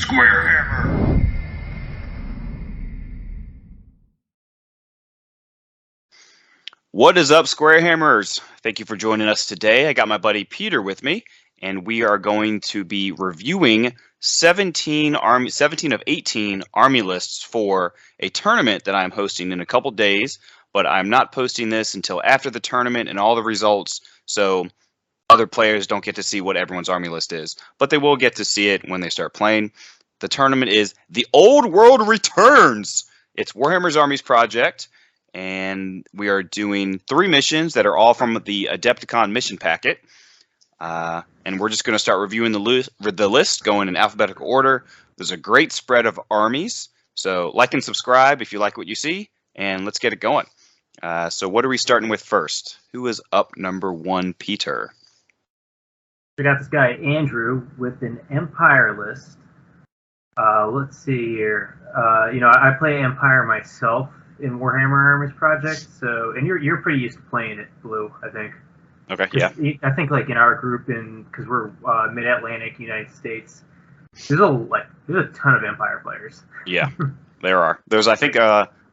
SquareHammer. What is up, SquareHammers? Thank you for joining us today. I got my buddy Peter with me, and we are going to be reviewing 17 of 18 army lists for a tournament that I'm hosting in a couple days, but I'm not posting this until after the tournament and all the results, so other players don't get to see what everyone's army list is, but they will get to see it when they start playing. The tournament is The Old World Returns. It's Warhammer's Armies project, and we are doing 3 missions that are all from the Adepticon mission packet. And we're just going to start reviewing the list, going in alphabetical order. There's a great spread of armies, so like and subscribe if you like what you see, and let's get it going. So what are we starting with first? Who is up number 1, Peter? We got this guy, Andrew, with an Empire list. Let's see here. I play Empire myself in Warhammer Armies project, and you're pretty used to playing it, Blue, I think. Okay, yeah. I think like in our group, because we're Mid-Atlantic, United States, there's a ton of Empire players. Yeah, there are. There's, I think,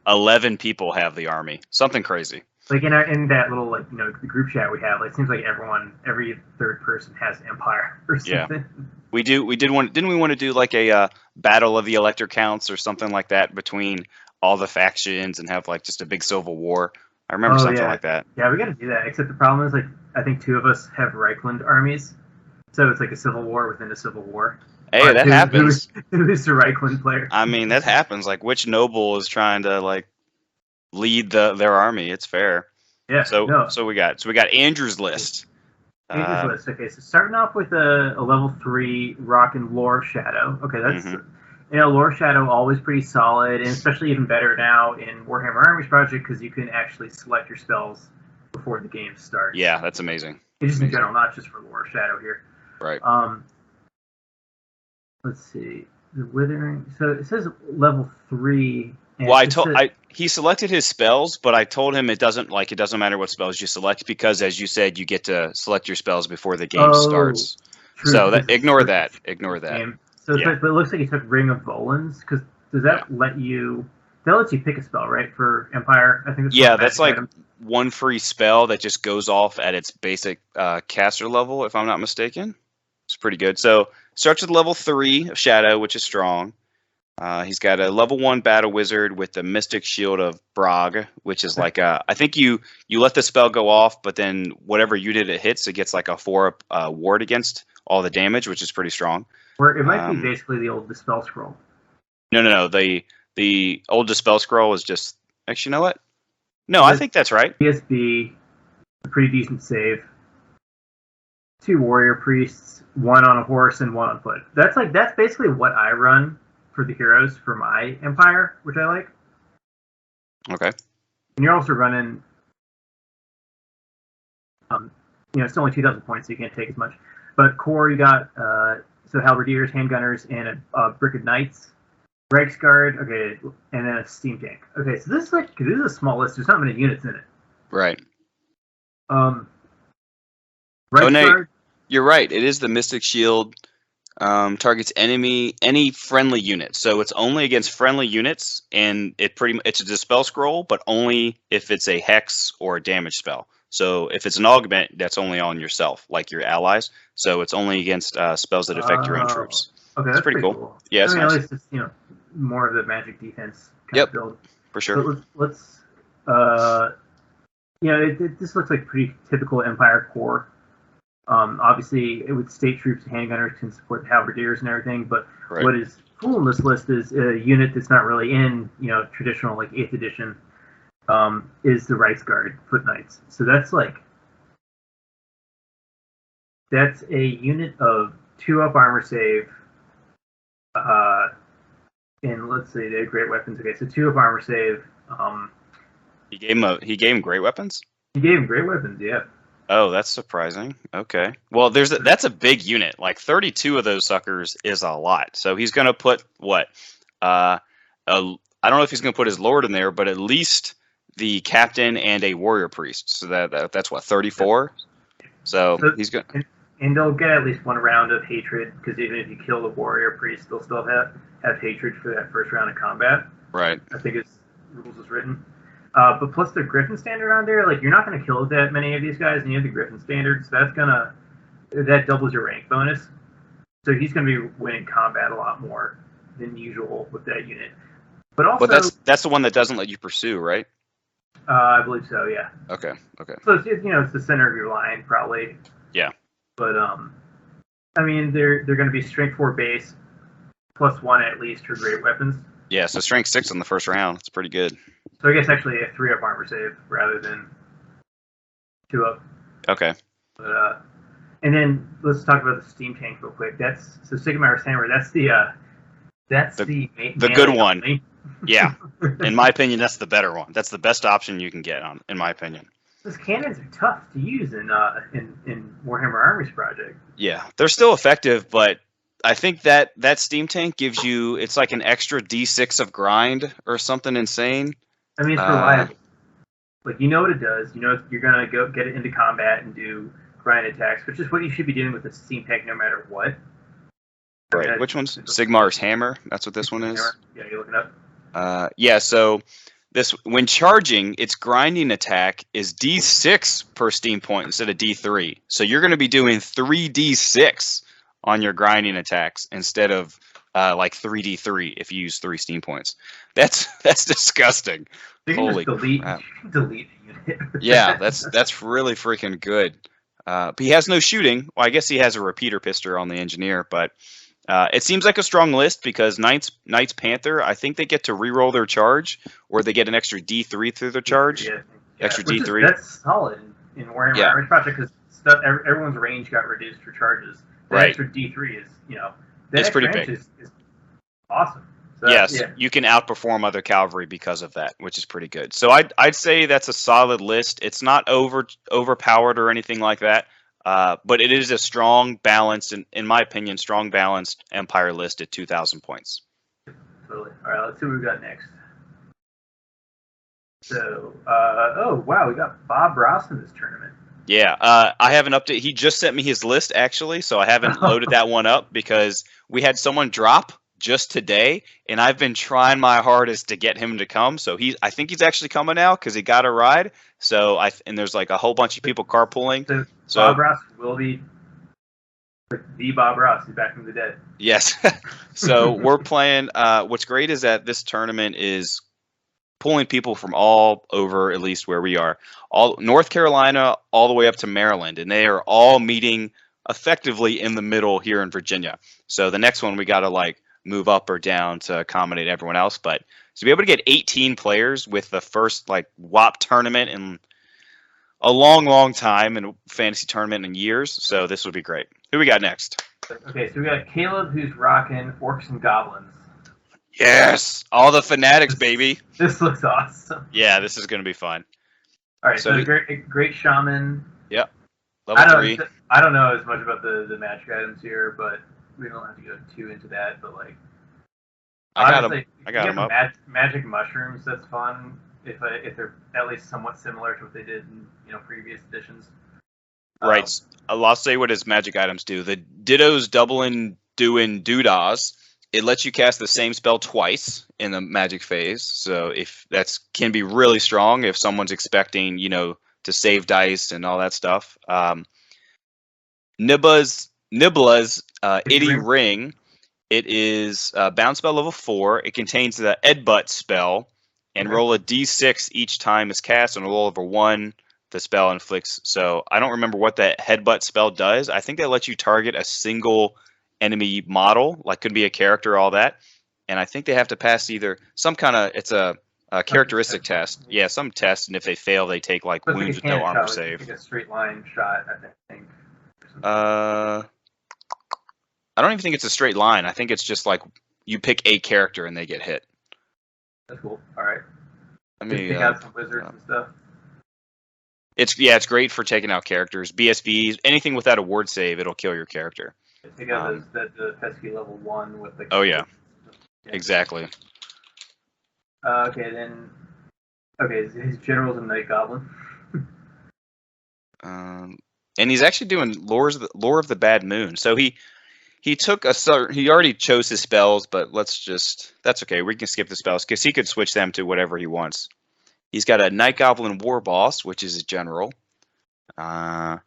11 people have the army. Something crazy. Like in that little the group chat we have, it seems like every third person has Empire or something. Yeah, we do. Didn't we want to do like a battle of the elector counts or something like that between all the factions and have like just a big civil war? I remember something like that. Yeah, we got to do that. Except the problem is I think 2 of us have Reichland armies, so it's like a civil war within a civil war. Hey, that happens. Who's the Reichland player? I mean, that happens. Like, which noble is trying to like lead their army? It's fair. Yeah. So we got Andrew's list. Andrew's list. Okay, so starting off with a level 3 Rock and Lore Shadow. Okay, that's Lore Shadow always pretty solid, and especially even better now in Warhammer Armies project because you can actually select your spells before the game starts. Yeah, that's amazing. It's just in general, not just for Lore Shadow here. Right. Let's see. The Withering. So it says level 3. Well, he selected his spells, but I told him it doesn't matter what spells you select because, as you said, you get to select your spells before the game starts. True. So ignore that. So but it looks like he took Ring of Volans, because does that let you? That lets you pick a spell, right, for Empire? I think. That's like one free spell that just goes off at its basic caster level, if I'm not mistaken. It's pretty good. So starts with level 3 of Shadow, which is strong. He's got a level 1 Battle Wizard with the Mystic Shield of Brog, which is like I think you let the spell go off, but then whatever unit it hits, it gets like a 4 ward against all the damage, which is pretty strong. Or it might be basically the old Dispel Scroll. No. The old Dispel Scroll is just... Actually, you know what? No, I think that's right. PSB, a pretty decent save. 2 Warrior Priests, 1 on a horse and 1 on foot. That's basically what I run for the heroes for my Empire, which I like. Okay. And you're also running... it's only 2,000 points, so you can't take as much. But core, you got... So Halberdiers, Handgunners, and a Brick of Knights. Reiksguard, okay, and then a Steam Tank. Okay, so this is a small list. There's not many units in it. Right. Reiksguard. You're right. It is the Mystic Shield. Targets any friendly unit. So it's only against friendly units, and it's a Dispel Scroll, but only if it's a Hex or a damage spell. So if it's an augment, that's only on yourself, like your allies. So it's only against spells that affect your own troops. Okay, that's pretty cool. Yeah, it's nice. At least it's more of the magic defense kind of build. For sure. So let's this looks like pretty typical Empire core. Obviously, with state troops and handgunners can support the halberdiers and everything. But what is cool in this list is a unit that's not really in traditional like 8th edition. Is the Reiksguard Foot Knights. So that's a unit of 2-up armor save. And let's see, they have great weapons. Okay, so 2-up armor save. He gave him great weapons? He gave him great weapons, yeah. Oh, that's surprising. Okay. Well, that's a big unit. Like 32 of those suckers is a lot. So he's going to put what? I don't know if he's going to put his lord in there, but at least the captain and a warrior priest. So that's what, 34? So he's going. And they'll get at least one round of hatred, because even if you kill the warrior priest, they'll still have hatred for that first round of combat. Right. I think it's rules is written. But plus the Griffin standard on there, like you're not going to kill that many of these guys, and you have the Griffin standard, so that doubles your rank bonus. So he's going to be winning combat a lot more than usual with that unit. But also, that's the one that doesn't let you pursue, right? I believe so. Yeah. Okay. So it's the center of your line probably. Yeah. But I mean they're going to be strength 4 base, +1 at least for great weapons. Yeah. So strength 6 on the first round. It's pretty good. So I guess actually a 3-up armor save rather than 2-up. Okay. But and then let's talk about the steam tank real quick. Sigmar's Hammer. That's the good one. Yeah. In my opinion, that's the better one. That's the best option you can get on, in my opinion. Those cannons are tough to use in Warhammer Armies project. Yeah, they're still effective, but I think that steam tank gives you, it's like an extra D6 of grind or something insane. I mean, it's reliable. Like, you know what it does. You know you're going to go get it into combat and do grind attacks, which is what you should be doing with the steam tank no matter what. Right. Which one's Sigmar's Hammer? That's what this one is? Yeah, you look it up. Yeah, so when charging, its grinding attack is D6 per steam point instead of D3. So you're going to be doing 3D6 on your grinding attacks instead of like 3D3 if you use 3 steam points. That's disgusting. Holy delete the unit. Yeah, that's really freaking good. But he has no shooting. Well, I guess he has a repeater pistol on the engineer, but it seems like a strong list because Knights Panther, I think they get to reroll their charge, or they get an extra D3 through their charge. Yeah. Extra D3. That's solid in Warhammer Armies project because everyone's range got reduced for charges. That extra D3 is, it's pretty big. Is awesome. So yes, you can outperform other cavalry because of that, which is pretty good. So I'd say that's a solid list. It's not overpowered or anything like that. But it is a strong, balanced, in my opinion, strong, balanced Empire list at 2,000 points. Totally. All right, let's see what we've got next. So, oh, wow, we got Bob Ross in this tournament. Yeah, I have an update. He just sent me his list, actually, so I haven't loaded that one up because we had someone drop just today, and I've been trying my hardest to get him to come. So I think he's actually coming now because he got a ride. So and there's like a whole bunch of people carpooling. So Bob Ross will be the Bob Ross. He's back from the dead. Yes. So we're playing. What's great is that this tournament is pulling people from all over, at least where we are, all North Carolina, all the way up to Maryland, and they are all meeting effectively in the middle here in Virginia. So the next one we got to move up or down to accommodate everyone else. But to be able to get 18 players with the first WAP tournament in a long time, and fantasy tournament in years. So this would be great. Who we got next? Okay, so we got Caleb, who's rocking Orcs and Goblins. Yes, all the fanatics, baby. This looks awesome. Yeah, this is going to be fun. All right, so great shaman. Yep. Level 3. I don't know as much about the magic items here, but we don't have to go too into that. But I got them up. Magic mushrooms. That's fun if they're at least somewhat similar to what they did in previous editions. Right. I'll say what his magic items do. The Ditto's doubling doing doodahs. It lets you cast the same spell twice in the magic phase. So if can be really strong if someone's expecting to save dice and all that stuff. Nibla's Itty Ring. It is bound spell level 4. It contains the Headbutt spell, and roll a d6 each time it's cast, and a roll over 1 the spell inflicts. So I don't remember what that Headbutt spell does. I think that lets you target a single enemy model, could be a character, all that. And I think they have to pass either some kind of, it's a characteristic test. Yeah, some test, and if they fail, they take wounds with no armor save. Like a straight line shot, I think. I don't even think it's a straight line. I think it's just you pick a character and they get hit. That's cool. All right. Let me take out some wizards and stuff. It's great for taking out characters. BSBs, anything without a ward save, it'll kill your character. Take out the pesky level 1 with the. Oh yeah. Exactly. Okay, his general's a Night Goblin. And he's actually doing Lore of the Bad Moon. So he took he already chose his spells, but that's okay. We can skip the spells because he could switch them to whatever he wants. He's got a Night Goblin War Boss, which is a general. A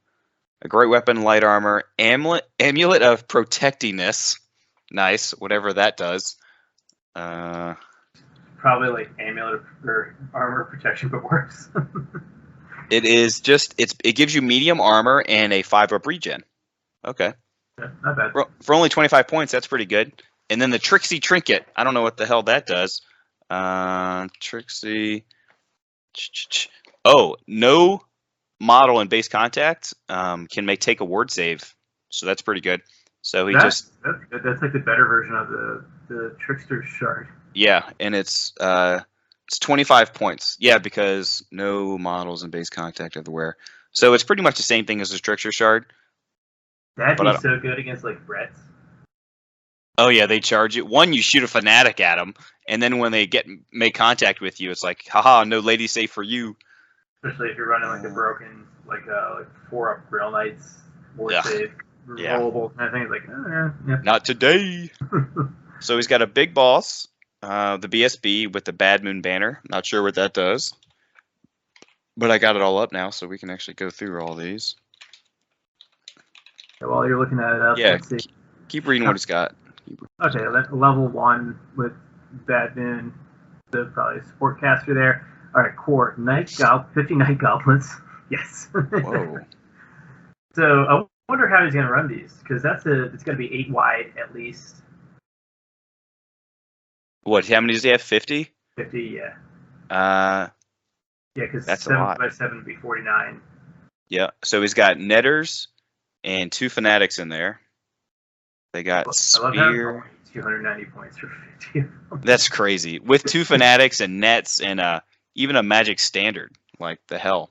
Great Weapon, Light Armor, Amulet of Protectingness. Nice, whatever that does. Probably like Amulet or Armor Protection, but worse. It is just it gives you medium armor and a 5-up regen. Okay. Yeah, not bad. For only 25 points, that's pretty good. And then the Trixie Trinket. I don't know what the hell that does. Trixie. Oh, no model in base contact can take a ward save. So that's pretty good. So that's like the better version of the Trickster Shard. Yeah, and it's 25 points. Yeah, because no models in base contact everywhere. So it's pretty much the same thing as the Trickster Shard. That'd be so good against like Brets. Oh yeah, they charge it. One, you shoot a fanatic at them, and then when they make contact with you, it's like, haha, no lady safe for you. Especially if you're running like the broken, like 4-up Grail Knights, ward save, rollable kind of thing. It's like, yeah. Not today. So he's got a big boss, the BSB with the Bad Moon banner. Not sure what that does, but I got it all up now, so we can actually go through all these. While you're looking at it up, let's see. Keep reading what he's got. Okay, level 1 with Bad Moon, probably support caster there. All right, core 50 Night Goblins. Yes. Whoa. So I wonder how he's going to run these, because it's going to be 8 wide at least. What? How many does he have? 50? 50, yeah. Yeah, because that's 7 a lot. by 7 would be 49. Yeah, so he's got Netters and 2 Fanatics in there. They got Spear. 290 points for 50. That's crazy. With 2 Fanatics and Nets and even a Magic Standard. Like the hell.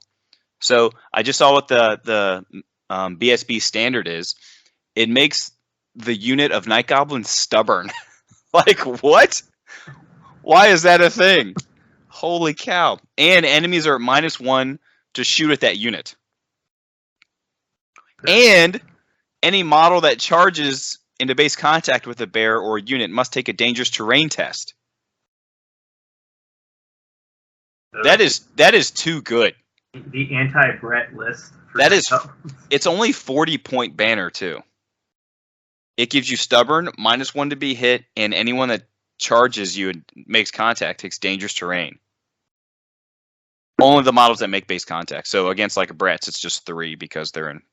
So I just saw what the BSB standard is. It makes the unit of Night Goblins stubborn. Like, what? Why is that a thing? Holy cow. And enemies are at -1 to shoot at that unit. And any model that charges into base contact with a bear or a unit must take a dangerous terrain test. That is too good. The anti-Brett list. It's only 40-point banner too. It gives you stubborn, -1 to be hit, and anyone that charges you and makes contact takes dangerous terrain. Only the models that make base contact. So against like a Bretts, it's just 3 because they're in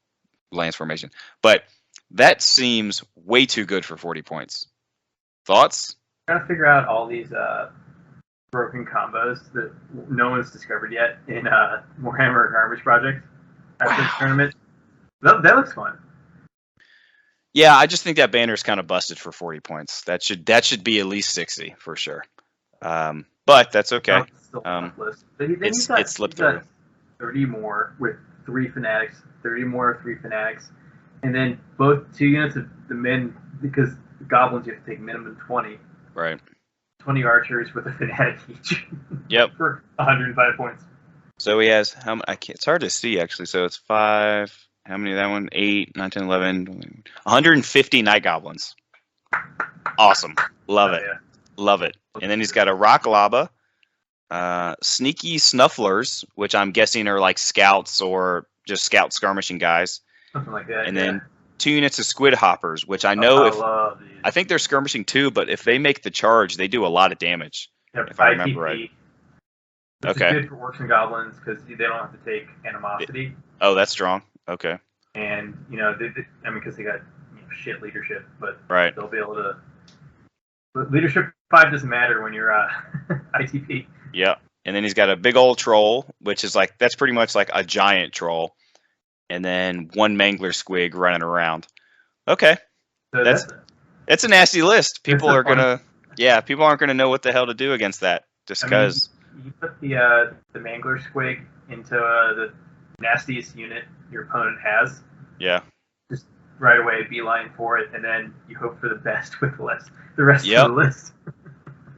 lance formation. But that seems way too good for 40 points. Thoughts? I'm trying to figure out all these broken combos that no one's discovered yet in Warhammer Armies project after this tournament. That looks fun. Yeah, I just think that banner is kind of busted for 40 points. That should be at least 60 for sure. But that's okay. It slipped through. 30 more with 3 Fanatics, 30 more with 3 Fanatics, and then both 2 units of the men, because the Goblins you have to take minimum 20. Right. 20 archers with a Fanatic each. Yep. For 105 points. So he has it's hard to see actually. So it's 5. How many of that one? 8, 9, 10, 11, 150 Night Goblins. Awesome. Love it. Yeah. Love it. And then he's got a Rock Lava, Sneaky Snufflers, which I'm guessing are like scouts or just scout skirmishing guys. Something like that. And then 2 units of Squid Hoppers, which I know I think they're skirmishing too, but if they make the charge, they do a lot of damage. Yep, if I remember right. Which is good for Orcs and Goblins because they don't have to take Animosity. Oh, that's strong. Okay. And, because they got shit leadership, but they'll be able to... Leadership 5 doesn't matter when you're ITP. Yeah. And then he's got a big old troll, which is that's pretty much like a giant troll. And then 1 Mangler Squig running around. Okay. So that's a nasty list. People aren't gonna know what the hell to do against that. Just because... You put the Mangler Squig into the nastiest unit your opponent has. Yeah. Just right away beeline for it, and then you hope for the best with the rest of the list.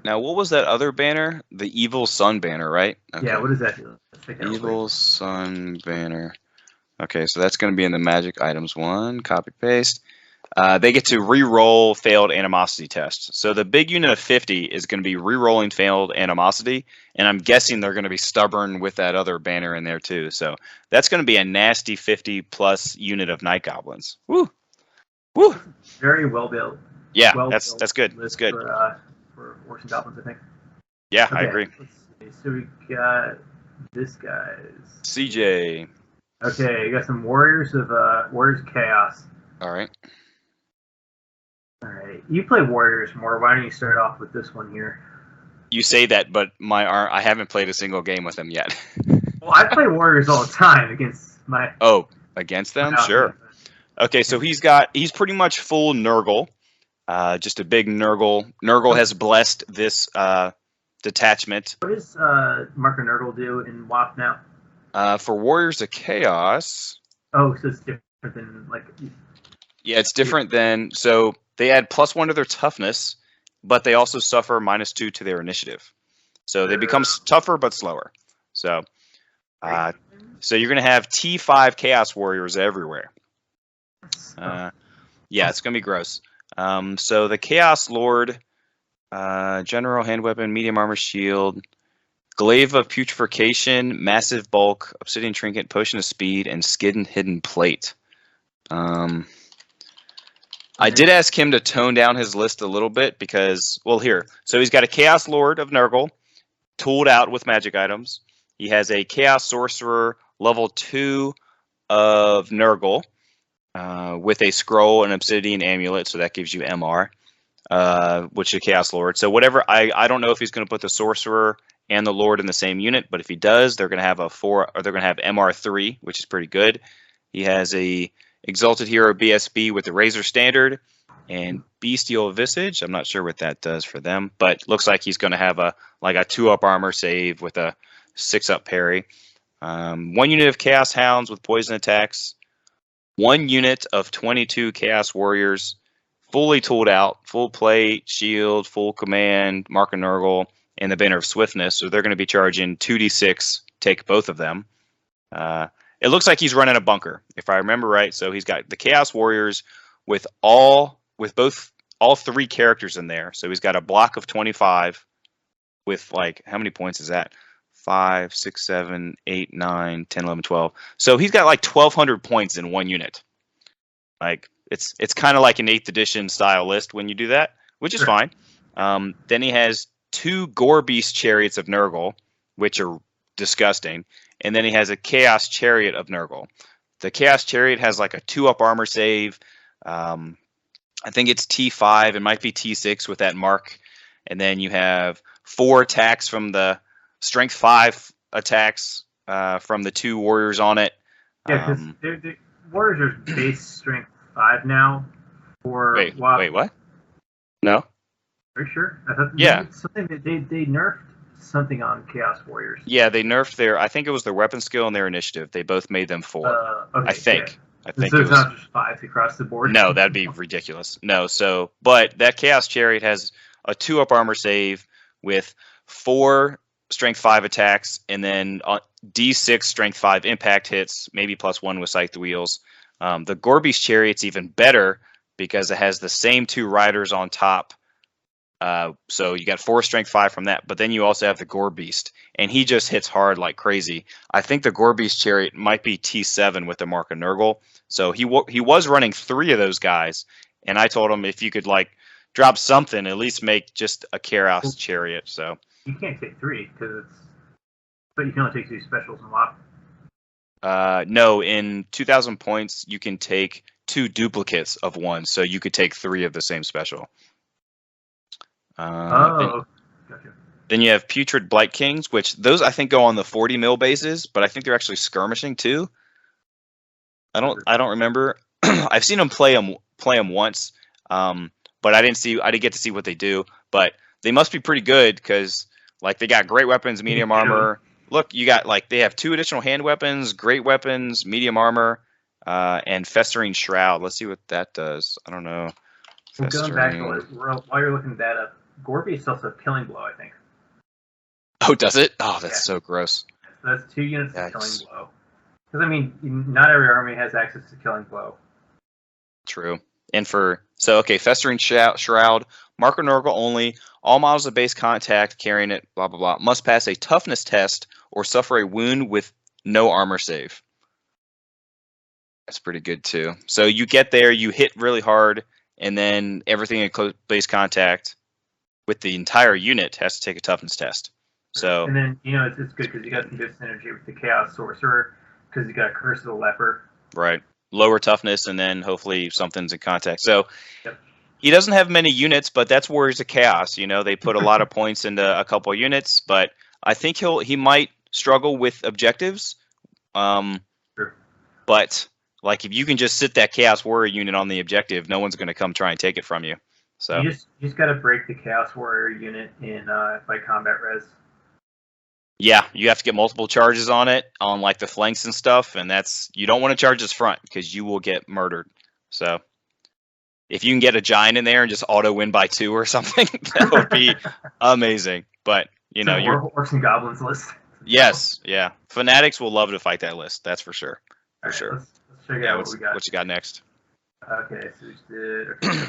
Now, what was that other banner? The Evil Sun banner, right? Okay. Yeah, what does that do? Evil Sun banner. Okay, so that's going to be in the magic items 1. Copy paste. They get to re-roll failed animosity tests. So the big unit of 50 is going to be re-rolling failed animosity, and I'm guessing they're going to be stubborn with that other banner in there too. So that's going to be a nasty 50 plus unit of night goblins. Woo, woo. Very well built. Yeah, Well that's good. That's good. For Orcs and Goblins, I think. Yeah, okay, I agree. Let's see. So we got this guy's CJ. Okay, you got some Warriors of Chaos. All right. All right, you play Warriors more. Why don't you start off with this one here? You say that, but I haven't played a single game with them yet. Well, I play Warriors all the time against my. Oh, against them? Sure. Okay, so he's pretty much full Nurgle. Just a big Nurgle. Nurgle has blessed this detachment. What does Marker Nurgle do in WoW now? For Warriors of Chaos. Oh, so it's different than like. Yeah, it's different than so they add +1 to their toughness, but they also suffer -2 to their initiative. So they become tougher but slower. So, you're gonna have T5 Chaos Warriors everywhere. Yeah, it's gonna be gross. So the Chaos Lord, General Hand Weapon, Medium Armor Shield, Glaive of Putrefaction, Massive Bulk, Obsidian Trinket, Potion of Speed, and Skid Hidden Plate. I did ask him to tone down his list a little bit because, well, here. So he's got a Chaos Lord of Nurgle, tooled out with magic items. He has a Chaos Sorcerer level 2 of Nurgle with a Scroll and Obsidian Amulet, so that gives you MR, which is a Chaos Lord. So whatever, I don't know if he's going to put the Sorcerer and the Lord in the same unit, but if he does, they're going to have they're going to have MR3, which is pretty good. He has a Exalted Hero BSB with the Razor Standard and Bestial Visage. I'm not sure what that does for them, but looks like he's going to have a 2-up armor save with a 6-up parry. 1 unit of Chaos Hounds with poison attacks. 1 unit of 22 Chaos Warriors, fully tooled out, full plate, shield, full command, Marker Nurgle, and the Banner of Swiftness. So they're going to be charging 2d6, take both of them. It looks like he's running a bunker, if I remember right. So he's got the Chaos Warriors with all 3 characters in there. So he's got a block of 25 with how many points is that? 5, 6, 7, 8, 9, 10, 11, 12. So he's got 1,200 points in 1 unit. It's kind of like an 8th edition style list when you do that, which is fine. Then he has 2 Gore Beast Chariots of Nurgle, which are disgusting. And then he has a Chaos Chariot of Nurgle. The Chaos Chariot has a 2-up armor save. I think it's T5. It might be T6 with that mark. And then you have 4 attacks from the Strength 5 attacks from the 2 warriors on it. Yeah, because the warriors are base Strength 5 now. Wait, what? No? Are you sure? I thought something that they nerfed something on Chaos Warriors. Yeah, they nerfed I think it was their weapon skill and their initiative. They both made them 4. Okay, I think. I think so. It's not just 5 across the board. No, that'd be ridiculous. No, but that Chaos Chariot has a 2-up armor save with 4 Strength 5 attacks, and then D6 Strength 5 impact hits, maybe +1 with Scythe Wheels. The Gore Beast Chariot's even better because it has the same 2 riders on top. So you got 4 Strength 5 from that, but then you also have the Gore Beast, and he just hits hard like crazy. I think the Gore Beast Chariot might be T7 with the Mark of Nurgle. So he was running 3 of those guys, and I told him if you could drop something, at least make just a Chaos Chariot. So you can't take 3 but you can only take 2 specials and WoP. No, in 2,000 points you can take 2 duplicates of 1, so you could take 3 of the same special. Gotcha. Then you have Putrid Blight Kings, which those I think go on the 40 mil bases, but I think they're actually skirmishing too. I don't remember. I've seen them play them once, but I didn't get to see what they do. But they must be pretty good because they got great weapons, medium armor. Look, you got they have 2 additional hand weapons, great weapons, medium armor, and Festering Shroud. Let's see what that does. I don't know. Well, going back while you're looking that up, Gore Beast also Killing Blow, I think. Oh, does it? Oh, that's so gross. So that's 2 units of Killing Blow. Because I mean, not every army has access to Killing Blow. True. And Festering Shroud, Mark or Nurgle only. All models of base contact carrying it, blah blah blah, must pass a toughness test or suffer a wound with no armor save. That's pretty good too. So you get there, you hit really hard, and then everything in close base contact with the entire unit has to take a toughness test. So and then it's good because you got some good synergy with the Chaos Sorcerer because you got Curse of the Leper. Right. Lower toughness, and then hopefully something's in contact. So he doesn't have many units, but that's Warriors of Chaos. They put a lot of points into a couple of units, but I think he might struggle with objectives. Sure. But like if you can just sit that Chaos Warrior unit on the objective, no one's going to come try and take it from you. So you just got to break the Chaos Warrior unit in by combat res. Yeah, you have to get multiple charges on it, on like the flanks and stuff, and you don't want to charge his front because you will get murdered. So if you can get a giant in there and just auto win by 2 or something, that would be amazing. But you're Orcs and Goblins list. Yes, yeah. Fanatics will love to fight that list. That's for sure. For sure. Let's check out what we got. What you got next? Okay, so we did. Okay.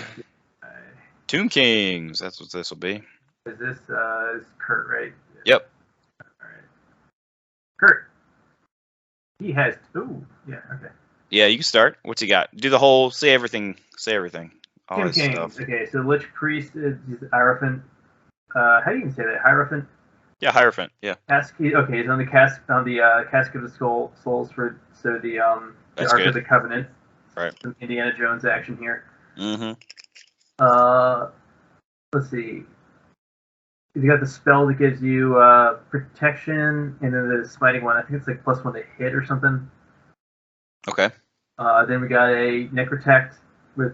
Tomb Kings. That's what this will be. Is this Kurt, right? Yep. All right. Kurt. He has. Ooh. Yeah. Okay. Yeah, you can start. What's he got? Do the whole. Say everything. Say everything. All Tomb this Kings. stuff. Okay, so Lich Priest is Hierophant. How do you even say that? Hierophant. Yeah, Hierophant. Yeah. Okay, he's on the Casket of the Souls for the Ark of the Covenant. Right. Some Indiana Jones action here. Mm-hmm. Let's see. You got the spell that gives you protection, and then the smiting one. I think it's like +1 to hit or something. Okay. Then we got a Necrotect with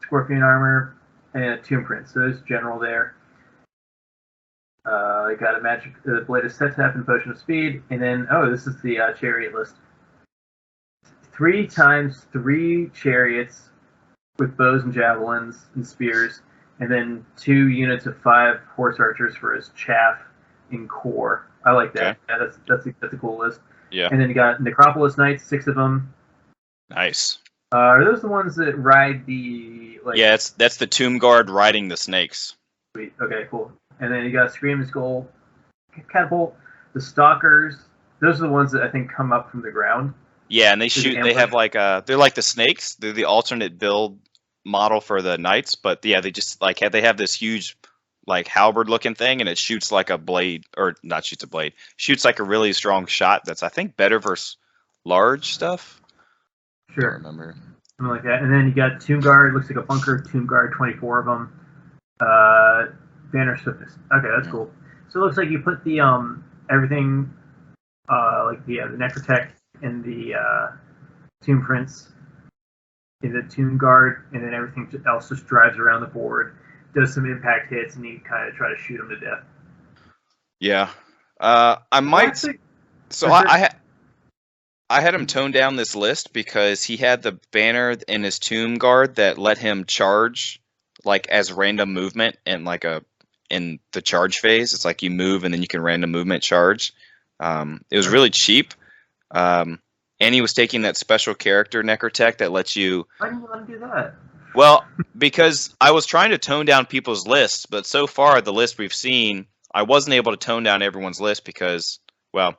Scorpion armor and a Tomb Prince. So there's general there. I got a magic Blade of Setap and Potion of Speed, and then this is the chariot list. 3 times 3 chariots with bows and javelins and spears, and then 2 units of 5 horse archers for his chaff in core. I like that. Okay. Yeah, that's a cool list. Yeah. And then you got Necropolis Knights, 6 of them. Nice. Are those the ones that ride the Yeah, that's the Tomb Guard riding the snakes. Sweet. Okay, cool. And then you got Scream Skull, Catapult, the Stalkers. Those are the ones that I think come up from the ground. Yeah, and they shoot. They have they're like the snakes. They're the alternate build model for the knights, but yeah, they just they have this huge halberd looking thing, and it shoots like a blade, or not shoots a blade, shoots like a really strong shot. That's I think better versus large stuff. Sure. I don't remember. Something like that. And then you got Tomb Guard. Looks like a bunker. Tomb Guard, 24 of them. Banner Swiftness. Okay, that's cool. So it looks like you put the everything the Necrotech and the Tomb Prince in the Tomb Guard, and then everything else just drives around the board, does some impact hits, and you kind of try to shoot them to death. Yeah, I might. So I had him tone down this list because he had the banner in his Tomb Guard that let him charge as random movement and in the charge phase. It's like you move and then you can random movement charge. It was really cheap. And he was taking that special character Necrotech that lets you... Why didn't you let him do that? Well, because I was trying to tone down people's lists, but so far the list we've seen, I wasn't able to tone down everyone's list because, well,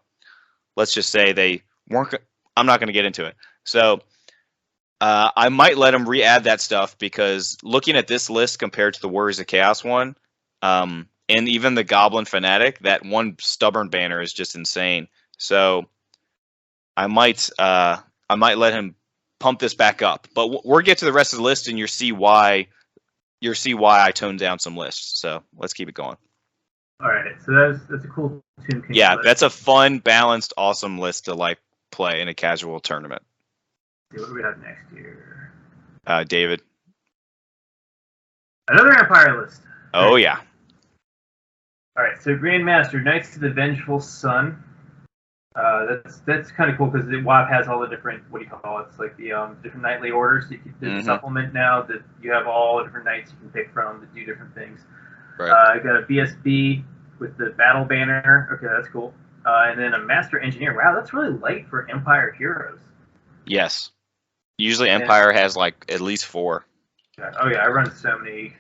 let's just say they weren't... I'm not going to get into it. So I might let him re-add that stuff because looking at this list compared to the Warriors of Chaos one, and even the Goblin Fanatic, that one stubborn banner is just insane. So I might let him pump this back up. But we'll get to the rest of the list, and you'll see why I toned down some lists. So let's keep it going. All right. So that's a cool Tomb King. Yeah, list. That's a fun, balanced, awesome list to play in a casual tournament. What do we have next here? David. Another Empire list. Oh yeah. All right, so Grandmaster, Knights to the Vengeful Sun. That's kind of cool because WoW has all the different, what do you call it? It's like the different knightly orders. The supplement now that you have all the different knights you can pick from that do different things. Right. I got a BSB with the Battle Banner. Okay, that's cool. And then a Master Engineer. Wow, that's really light for Empire heroes. Yes. Usually Empire has like at least 4. Oh yeah, I run so many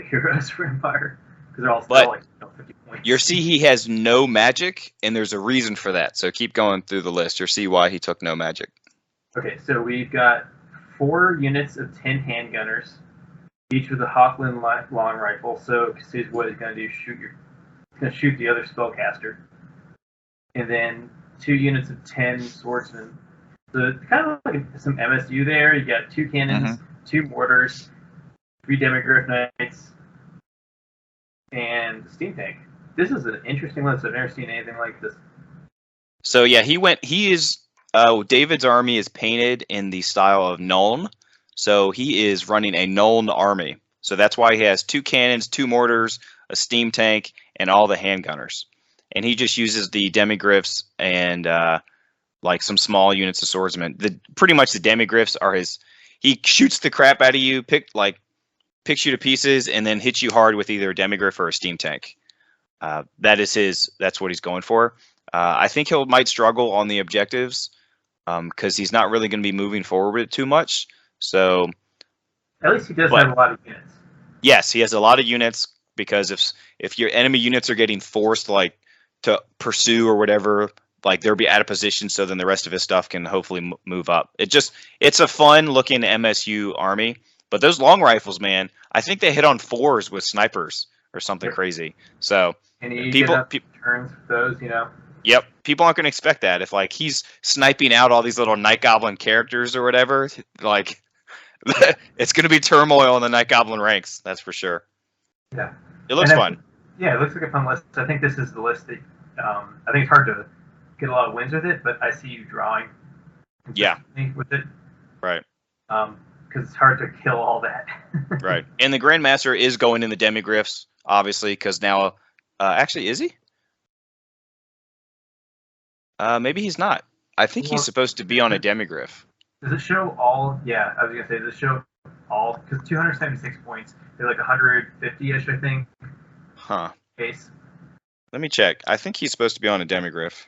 heroes for Empire because they're all But like 50 points. you see he has no magic, and there's a reason for that. So keep going through the list. You'll see why he took no magic. Okay, so we've got 4 units of 10 handgunners, each with a Hawkland long rifle. So here's what he's going to do: he's going to shoot the other spellcaster, and then 2 units of 10 swordsmen. So kind of like some MSU there. You got 2 cannons, 2 mortars, 3 demigryph knights, and a steam tank. This is an interesting list. I've never seen anything like this. So yeah, David's army is painted in the style of Nuln. So he is running a Nuln army. So that's why he has 2 cannons, 2 mortars, a steam tank, and all the handgunners. And he just uses the demigryphs and like some small units of swordsmen. Pretty much the demigryphs are his. He shoots the crap out of you, picks you to pieces, and then hits you hard with either a demigryph or a steam tank. That's what he's going for. I think he might struggle on the objectives because he's not really going to be moving forward with it too much. So at least he does have a lot of units. Yes, he has a lot of units because if your enemy units are getting forced like to pursue or whatever, like they'll be out of position. So then the rest of his stuff can hopefully move up. It's a fun looking MSU army. But those long rifles, man, I think they hit on 4s with snipers or something crazy. So and people turns with those, you know. Yep, people aren't going to expect that. If like he's sniping out all these little Night Goblin characters or whatever, like it's going to be turmoil in the Night Goblin ranks. That's for sure. Yeah, it looks fun. Yeah, it looks like a fun list. I think this is the list that I think it's hard to get a lot of wins with it, but I see you drawing. With it. Right. Because it's hard to kill all that. Right. And the Grandmaster is going in the demigryphs, obviously, because now, actually, is he? Maybe he's not. I think he's supposed to be on a demigryph. Does it show all? Yeah, I was going to say, does it show all? Because 276 points, they're like 150-ish, I think. Huh. Base. Let me check. I think he's supposed to be on a demigryph.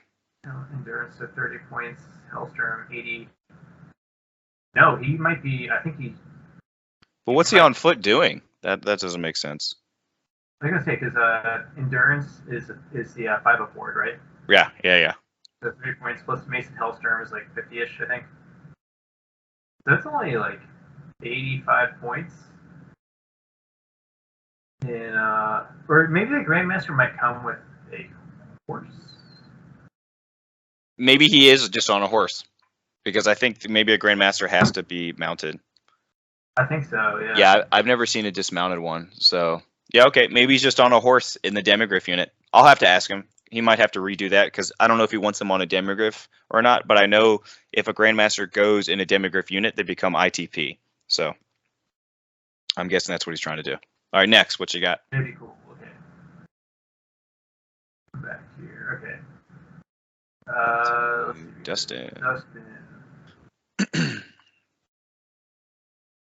Endurance at 30 points. Hellstorm, 80. No, he might be. I think he's. But what's he on foot doing? That doesn't make sense. I was gonna say because endurance is the 504, right? Yeah. So 3 points plus Mason Hellstorm is like 50-ish, I think. So that's only like 85 points. And or maybe the Grandmaster might come with a horse. Maybe he is just on a horse. Because I think maybe a Grandmaster has to be mounted. I think so, yeah. Yeah, I've never seen a dismounted one. So, yeah, okay. Maybe he's just on a horse in the demigryph unit. I'll have to ask him. He might have to redo that because I don't know if he wants him on a demigryph or not. But I know if a Grandmaster goes in a demigryph unit, they become ITP. So, I'm guessing that's what he's trying to do. All right, next. What you got? Maybe cool. Okay. Back here. Okay. Dustin.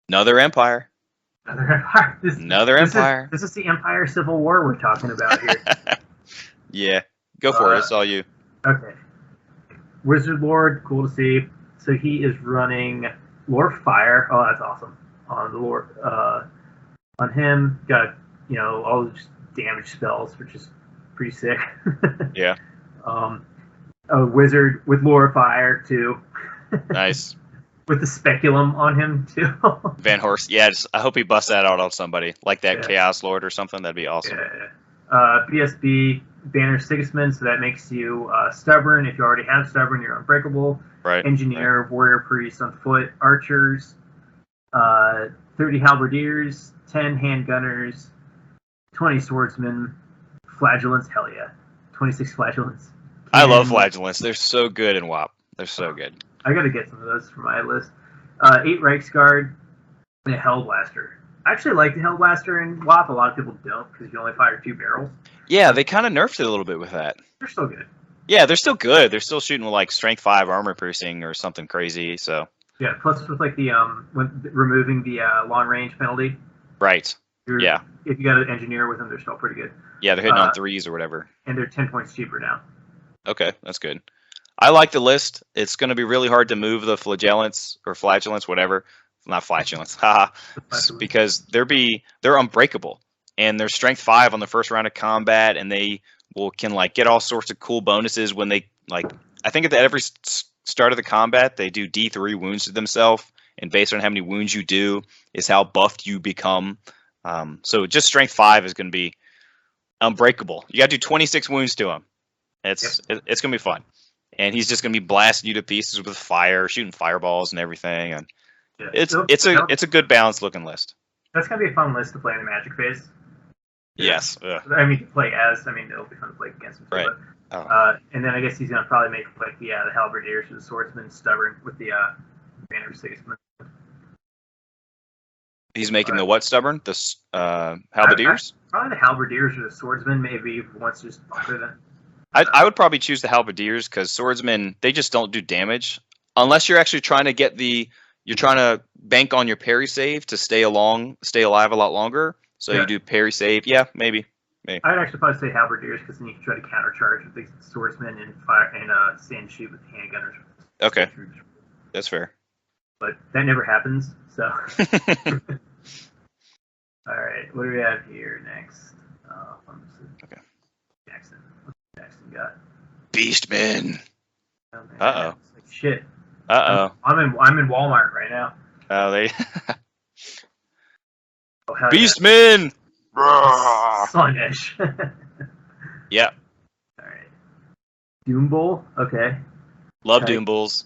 Another Empire. Another Empire. This is the Empire Civil War we're talking about here. Yeah, go for it. It's all you. Okay. Wizard Lord, cool to see. So he is running Lord of Fire. Oh, that's awesome. On the Lord, on him, got all those damage spells, which is pretty sick. Yeah. A wizard with Lore of Fire too. Nice. With the speculum on him too. Van Horst. Yeah, I hope he busts that out on somebody like that Chaos Lord or something. That'd be awesome. Yeah. BSB Banner Sigismund, so that makes you stubborn. If you already have stubborn, you're unbreakable. Right. Engineer, warrior priest on foot, archers, 30 halberdiers, 10 handgunners, 20 swordsmen, flagellants. Hell yeah, 26 flagellants. I love flagellants. They're so good in WoP. They're so good. I gotta get some of those for my list. 8 Reichsguard and a Hellblaster. I actually like the Hellblaster in WoP. A lot of people don't because you only fire 2 barrels. Yeah, they kind of nerfed it a little bit with that. They're still good. Yeah, they're still good. They're still shooting with like strength 5 armor piercing or something crazy. So. Yeah, plus with like the removing the long range penalty. Right. Yeah. If you got an engineer with them, they're still pretty good. Yeah, they're hitting on 3s or whatever. And they're 10 points cheaper now. Okay, that's good. I like the list. It's going to be really hard to move the flagellants or flatulence, whatever. Not flatulence, haha, because they're unbreakable, and they're strength 5 on the first round of combat, and they can like get all sorts of cool bonuses when they like. I think at every start of the combat they do D3 wounds to themselves, and based on how many wounds you do is how buffed you become. So just strength 5 is going to be unbreakable. You got to do 26 wounds to him. It's going to be fun. And he's just going to be blasting you to pieces with fire, shooting fireballs and everything. And it's a good balanced looking list. That's going to be a fun list to play in the Magic phase. Yes. I mean, to play as. I mean, it'll be fun to play against him. Right. But, and then I guess he's going to probably make like the halberdiers or the swordsman stubborn with the banner of Sigismund. He's making the what stubborn? The halberdiers? Probably the halberdiers or the swordsman. Maybe once just buffer them. I would probably choose the halberdiers because swordsmen, they just don't do damage unless you're actually trying to you're trying to bank on your parry save to stay alive a lot longer. So you do parry save. Yeah, maybe. I'd actually probably say halberdiers because then you can try to countercharge with the swordsman and fire and stand shoot with handgunners. Okay, that's fair. But that never happens. So. All right, what do we have here next? Okay. Jackson. Jackson got Beastmen. Oh, uh oh. Like shit. Uh oh. I'm in Walmart right now. Oh, they. Beastmen. Yeah. Slaanesh. Yeah. All right. Doom Bowl. Okay. Love Doom Bulls.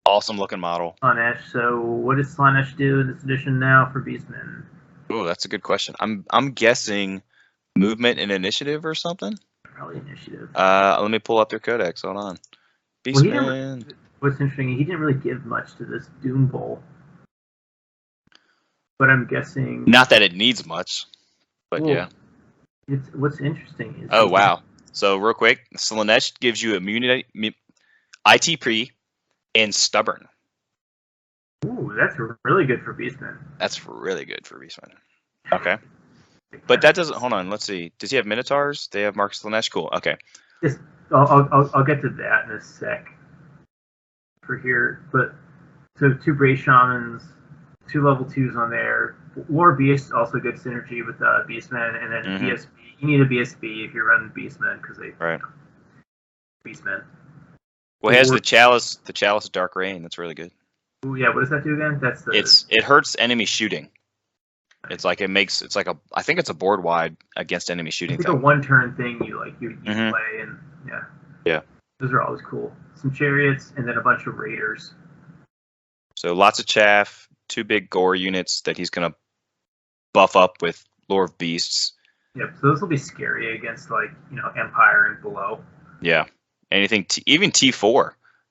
Awesome looking model. Slaanesh. So what does Slaanesh do in this edition now for Beastmen? Oh, that's a good question. I'm guessing movement and initiative or something. Probably initiative. Let me pull up their codex. Hold on. Beastman. What's interesting, he didn't really give much to this Doom Bowl. But I'm guessing. Not that it needs much, but yeah. What's interesting is. Oh wow! So real quick, Slaanesh gives you immunity, ITP, and stubborn. Ooh, that's really good for Beastmen. That's really good for Beastmen. Okay. But that doesn't. Hold on. Let's see. Does he have Minotaurs? They have Mark Slaanesh. Cool. Okay. I'll get to that in a sec. For here, but so 2 Brave Shamans, 2 level 2s on there. War Beast also good synergy with Beastmen, and then BSB. You need a BSB if you're running Beastmen because they Beastmen. Well, he has the Chalice of Dark Rain. That's really good. Ooh, yeah. What does that do again? That's it hurts enemy shooting. It's like I think it's a board wide against enemy shooting. It's a 1-turn thing you play and yeah. Those are always cool. Some chariots and then a bunch of raiders. So lots of chaff, 2 big gore units that he's gonna buff up with Lore of Beasts. Yep. So those will be scary against Empire and below. Yeah. Anything even T4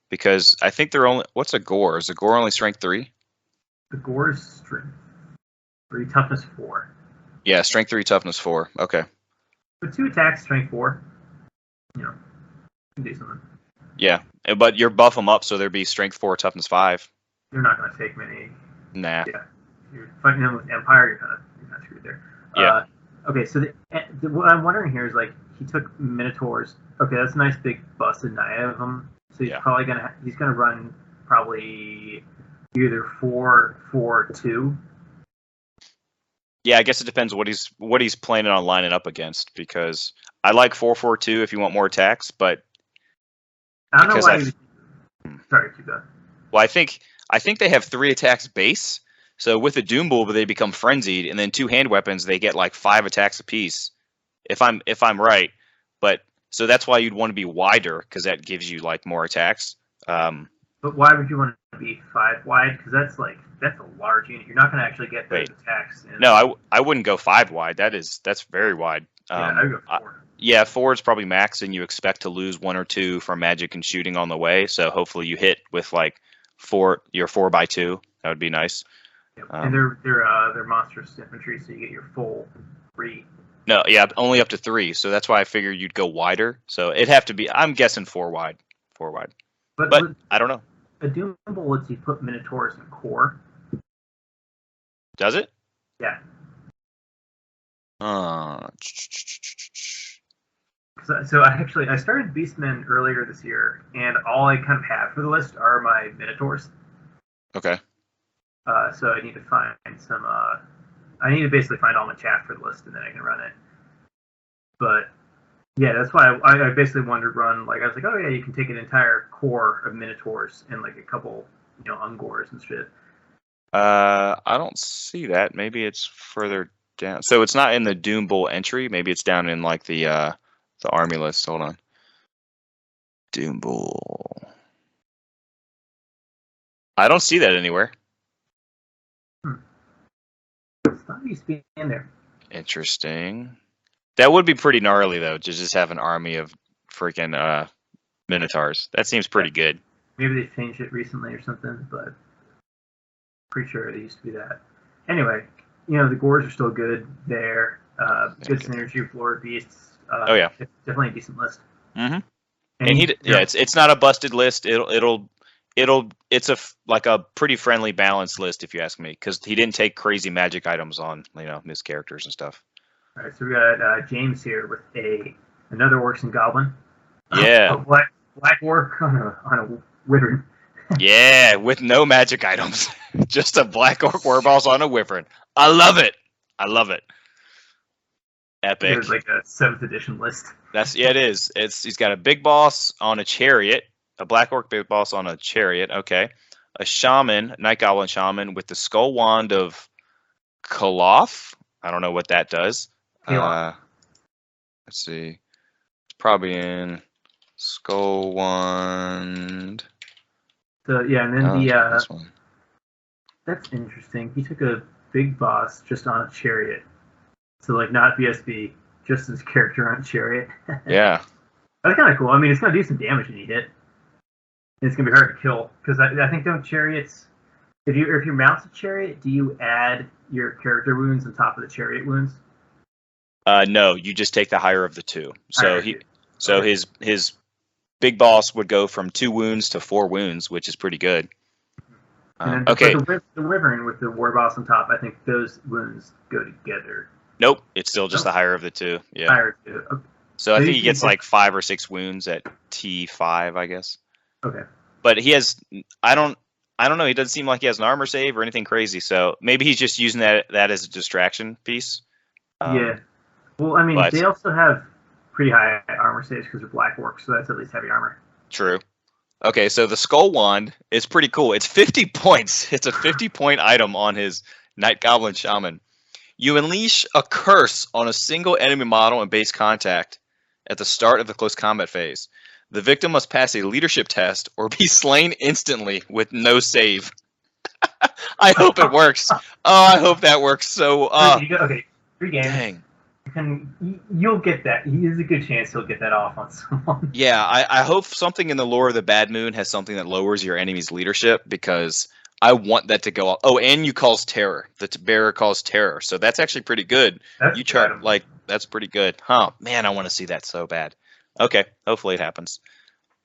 because I think they're only what's a gore? Is a gore only strength 3? The gore is strength 3, toughness 4. Yeah, strength 3, toughness 4. Okay. But 2 attacks, strength 4. You can do something. Yeah, but you're buff them up so there'd be strength 4, toughness 5. You're not going to take many. Nah. Yeah. If you're fighting them with Empire, you're kind of screwed there. Yeah. Okay, so what I'm wondering here is he took Minotaurs. Okay, that's a nice big busted nine of them. So he's probably gonna run probably either 4-4-2. Yeah, I guess it depends what he's planning on lining up against because I like 4-4-2 if you want more attacks, but I don't know why. Sorry, keep going. Well, I think they have 3 attacks base. So with the Doom Bull, they become frenzied, and then 2 hand weapons, they get like 5 attacks apiece. If I'm right, but so that's why you'd want to be wider because that gives you like more attacks. But why would you want to be 5 wide? Because that's a large unit. You're not going to actually get those attacks. No, I wouldn't go 5 wide. That's very wide. Yeah, I'd go 4. Yeah, 4 is probably max, and you expect to lose 1 or 2 from magic and shooting on the way. So hopefully you hit with like your 4x2. That would be nice. Yep. And they're monstrous infantry, so you get your full 3. No, yeah, only up to 3. So that's why I figured you'd go wider. So it'd have to be. I'm guessing 4 wide. 4 wide. But I don't know. A Doom Bull lets you put Minotaurs in core. Does it? Yeah. So I started Beastmen earlier this year, and all I kind of have for the list are my Minotaurs. Okay. So I need to find some. I need to basically find all my chaff for the list, and then I can run it. But yeah, that's why I basically wanted to run. Like I was like, oh yeah, you can take an entire core of Minotaurs and like a couple, Ungors and shit. I don't see that. Maybe it's further down. So it's not in the Doom Bowl entry. Maybe it's down in like the army list. Hold on. Doom Bowl. I don't see that anywhere. It's not used to be in there. Interesting. That would be pretty gnarly though, to just have an army of freaking Minotaurs. That seems pretty good. Maybe they changed it recently or something, but pretty sure it used to be that. Anyway, the Gores are still good there. Good synergy with Lord Beasts. Oh yeah, it's definitely a decent list. Mm-hmm. And it's not a busted list. It's a pretty friendly balanced list if you ask me, because he didn't take crazy magic items on his characters and stuff. All right, so we got James here with another Orcs and Goblin. Yeah, a black orc on a wyvern. Yeah, with no magic items, just a black orc warboss on a wyvern. I love it. Epic. It's like a 7th edition list. It is. He's got a big boss on a chariot, a black orc big boss on a chariot. Okay, a shaman, night goblin shaman with the skull wand of Koloth. I don't know what that does. Let's see. It's probably in skull wand. So yeah, and then this one. That's interesting. He took a big boss just on a chariot. So like not BSB, just his character on a chariot. Yeah. That's kind of cool. I mean, it's gonna do some damage when you hit. And it's gonna be hard to kill because I think those chariots. If you mount a chariot, do you add your character wounds on top of the chariot wounds? No, you just take the higher of the two. So his big boss would go from 2 wounds to 4 wounds, which is pretty good. Okay. The wyvern with the war boss on top, I think those wounds go together. Nope, it's still just the higher of the 2. Yeah. Higher 2. Okay. So I think he gets like 5 or 6 wounds at T5, I guess. Okay. But he has. I don't know. He doesn't seem like he has an armor save or anything crazy. So maybe he's just using that as a distraction piece. Yeah. Well, I mean, they also have pretty high armor saves because they're black orcs, so that's at least heavy armor. True. Okay, so the skull wand is pretty cool. It's 50 points. It's a 50-point item on his Night Goblin Shaman. You unleash a curse on a single enemy model in base contact at the start of the close combat phase. The victim must pass a leadership test or be slain instantly with no save. I hope it works. Oh, I hope that works. So, okay, 3 games. Dang. You'll get that. There's a good chance he'll get that off on someone. Yeah, I hope something in the lore of the Bad Moon has something that lowers your enemy's leadership, because I want that to go off. Oh, and you cause terror. The bearer calls terror. So that's actually pretty good. That's pretty good. Huh, man, I want to see that so bad. Okay, hopefully it happens.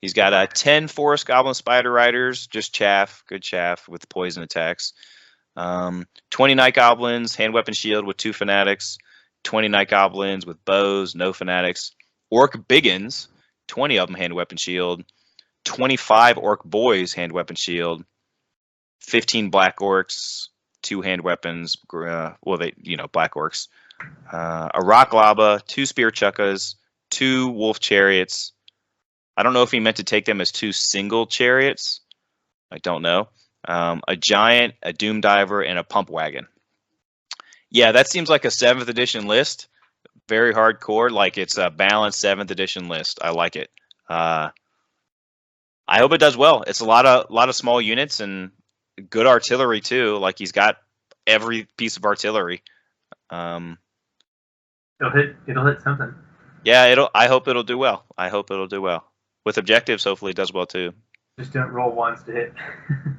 He's got 10 Forest Goblin Spider Riders, just chaff, good chaff with poison attacks. 20 Night Goblins, hand weapon shield with 2 fanatics. 20 Night Goblins with bows, no fanatics. Orc Biggins, 20 of them hand weapon shield. 25 Orc Boys hand weapon shield. 15 Black Orcs, 2 hand weapons. Black Orcs. A Rock Lava, 2 Spear Chukkas, 2 Wolf Chariots. I don't know if he meant to take them as 2 single chariots. I don't know. A Giant, a Doom Diver, and a Pump Wagon. Yeah, that seems like a 7th edition list. Very hardcore. Like, it's a balanced 7th edition list. I like it. I hope it does well. It's a lot of small units and good artillery too. Like, he's got every piece of artillery. It'll hit something. Yeah, I hope it'll do well. With objectives, hopefully it does well too. Just don't roll ones to hit.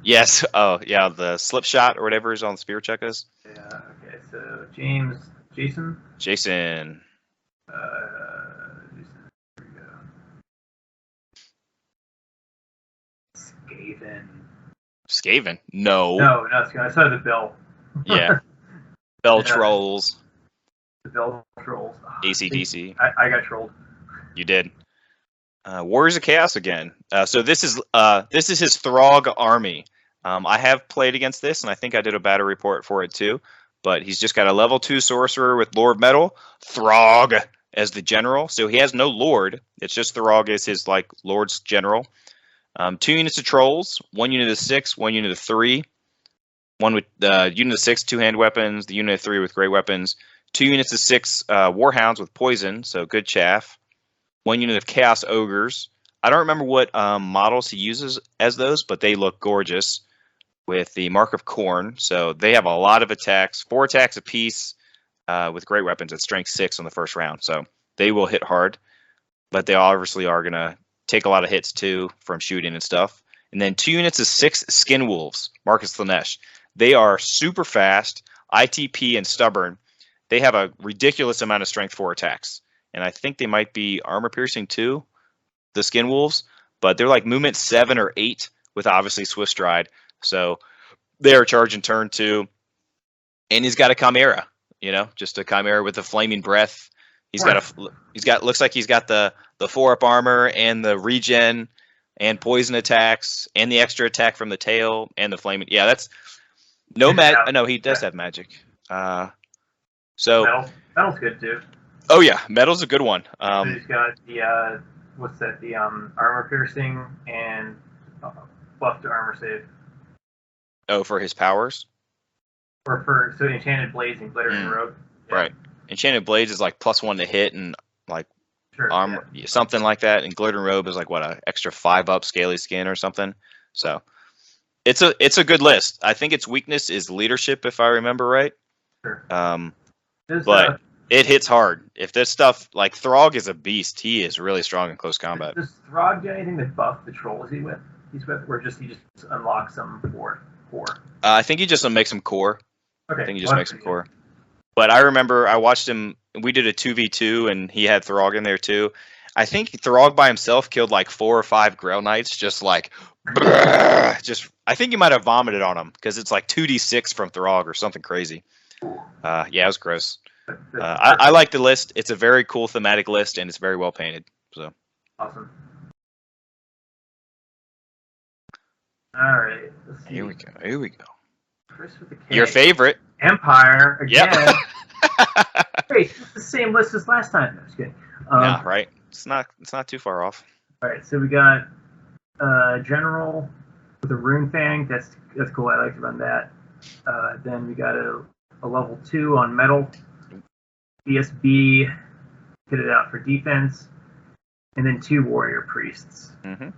Yes. Oh, yeah. The slip shot or whatever is on the Spear Chukkas. Yeah. Okay. So Jason. Jason. Here we go. Skaven. No. No. I saw the bell. Yeah. Bell trolls. The bell trolls. AC/DC. I got trolled. You did. Warriors of Chaos again. So this is his Thrag army. I have played against this, and I think I did a battle report for it too. But he's just got a level 2 sorcerer with Lord Metal, Thrag as the general. So he has no Lord. It's just Thrag as his like Lord's general. 2 units of trolls, 1 unit of 6, 1 unit of 3. One with the unit of 6 2-hand weapons, the unit of 3 with great weapons. 2 units of 6 warhounds with poison, so good chaff. 1 unit of chaos ogres. I don't remember what models he uses as those, but they look gorgeous with the Mark of Corn. So they have a lot of attacks, 4 attacks apiece with great weapons at strength 6 on the first round. So they will hit hard, but they obviously are going to take a lot of hits too from shooting and stuff. And then 2 units of 6 skin wolves, Marcus Lanesh. They are super fast, ITP and stubborn. They have a ridiculous amount of strength 4 attacks. And I think they might be armor piercing too, the skin wolves, but they're like movement 7 or 8 with obviously swift stride. So they're charging turn 2. And he's got a chimera, just a chimera with a flaming breath. Looks like he's got the 4-up armor and the regen and poison attacks and the extra attack from the tail and the flaming. Yeah, that's no magic. No, he does have magic. So Metal's good too. Oh yeah, metal's a good one. So he's got the what's that? The armor piercing and buff to armor save. Oh, for his powers. Or so enchanted blades and glittering rogue. Yeah. Right. Enchanted blades is like +1 to hit and like armor, yeah. something like that. And glittering robe is like what, an extra 5-up scaly skin or something. So it's a good list. I think its weakness is leadership, if I remember right. Sure. But it hits hard. If this stuff, like Thrag is a beast, he is really strong in close combat. Does Thrag do anything to buff the trolls he's with, or he just unlocks them for core? I think he just makes them core. Okay. I think he just makes them core. But I remember I watched him. We did a 2v2, and he had Thrag in there too. I think Thrag by himself killed like 4 or 5 Grail Knights, just like, I think he might have vomited on him because it's like 2d6 from Thrag or something crazy. Yeah, it was gross. I like the list. It's a very cool thematic list, and it's very well painted. So awesome. All right. Let's see. Here we go. Chris with the K. Your favorite. Empire again. Yep. Hey, it's the same list as last time. No, just kidding. Yeah, right. It's not too far off. All right, so we got General with a Rune Fang. That's cool. I like to run that. Then we got a level 2 on Metal. BSB, hit it out for defense, and then 2 Warrior Priests. Mm-hmm.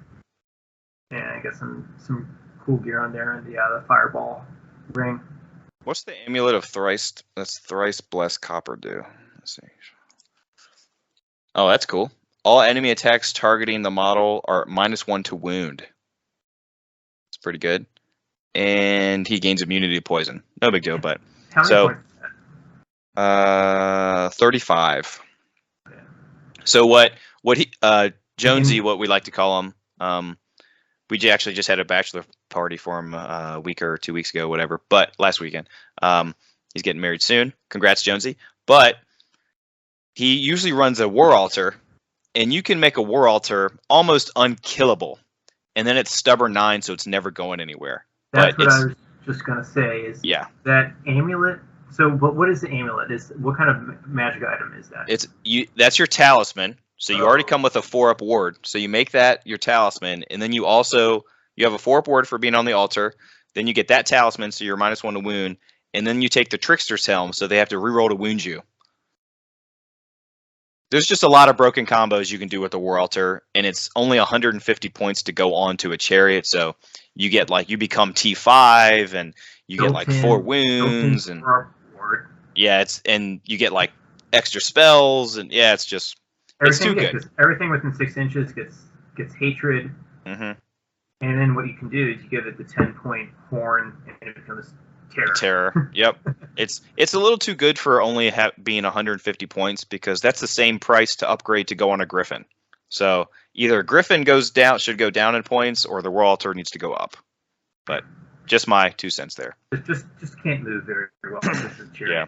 And I got some cool gear on there, and the Fireball ring. What's the amulet of thrice blessed copper do? Let's see. Oh, that's cool. All enemy attacks targeting the model are -1 to wound. It's pretty good. And he gains immunity to poison. No big deal, but how many points is that? 35. Okay. So what he Jonesy, what we like to call him, we actually just had a bachelor party for him a week or 2 weeks ago, whatever. But last weekend, he's getting married soon. Congrats, Jonesy. But he usually runs a war altar, and you can make a war altar almost unkillable, and then it's stubborn 9, so it's never going anywhere. That's what I was just gonna say. Is that amulet? So, what is the amulet? What kind of magic item is that? That's your talisman. So you already come with a 4-up ward. So you make that your talisman, and then you have a 4-up ward for being on the altar. Then you get that talisman, so you're -1 to wound, and then you take the Trickster's Helm, so they have to reroll to wound you. There's just a lot of broken combos you can do with the war altar, and it's only 150 points to go on to a chariot. So you get you become T5, and you get 4 wounds, and and you get extra spells, and it's just. It's too good. Everything within 6 inches gets hatred. Mm-hmm. And then what you can do is you give it the 10-point horn, and it becomes terror. Terror. Yep. It's a little too good for only being 150 points, because that's the same price to upgrade to go on a Griffin. So either Griffin should go down in points, or the War Altar needs to go up. But just my 2 cents there. Just can't move very well. This is yeah.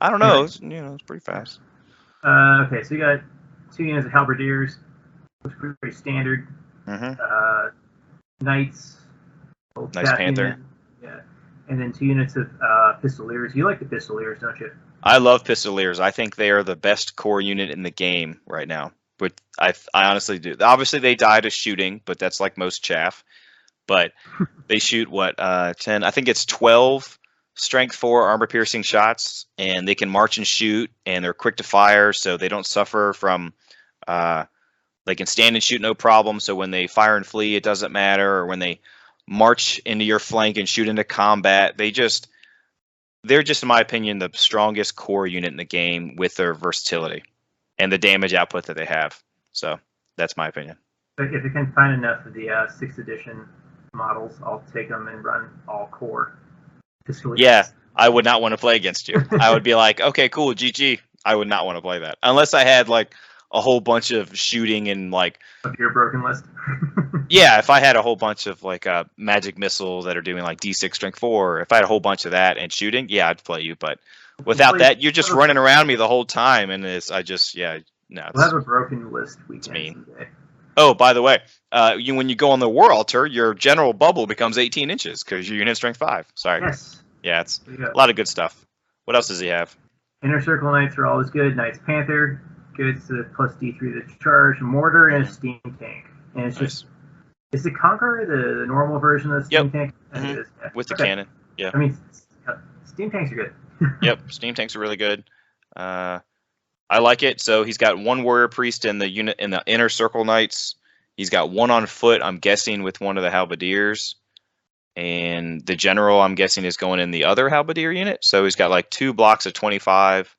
I don't know. It's pretty fast. Okay, so you got 2 units of halberdiers, which is pretty standard. Knights, Nice Panther. Unit, yeah, and then 2 units of pistoliers. You like the pistoliers, don't you? I love pistoliers. I think they are the best core unit in the game right now. But I honestly do. Obviously, they die to shooting, but that's like most chaff. But they shoot 10? I think it's 12 strength 4 armor piercing shots, and they can march and shoot, and they're quick to fire, so they don't suffer from. They can stand and shoot no problem. So when they fire and flee, it doesn't matter. Or when they march into your flank and shoot into combat, they're just, in my opinion, the strongest core unit in the game with their versatility and the damage output that they have. So that's my opinion. If you can find enough of the 6th edition models, I'll take them and run all core. Yeah, I would not want to play against you. I would be like, okay, cool, GG. I would not want to play that unless I had like a whole bunch of shooting and like of your broken list. Yeah, if I had a whole bunch of like magic missiles that are doing like D6 strength 4, if I had a whole bunch of that and shooting, yeah, I'd play you. But without that, you're just running around me the whole time, and no. We'll have a broken list weekend someday. Oh, by the way, when you go on the War Altar, your general bubble becomes 18 inches because your unit strength 5. Sorry. Yes. Yeah, it's a lot of good stuff. What else does he have? Inner Circle Knights are always good. Knights Panther, good. It's a plus D3 to charge. Mortar and a steam tank. And it's just, is the Conqueror the normal version of the steam tank? Mm-hmm. Yeah. With the cannon. Yeah. I mean, steam tanks are good. Yep, steam tanks are really good. I like it. So he's got 1 warrior priest in the unit in the Inner Circle Knights. He's got 1 on foot, I'm guessing, with one of the halberdiers. And the general, I'm guessing, is going in the other halberdier unit. So he's got like 2 blocks of 25.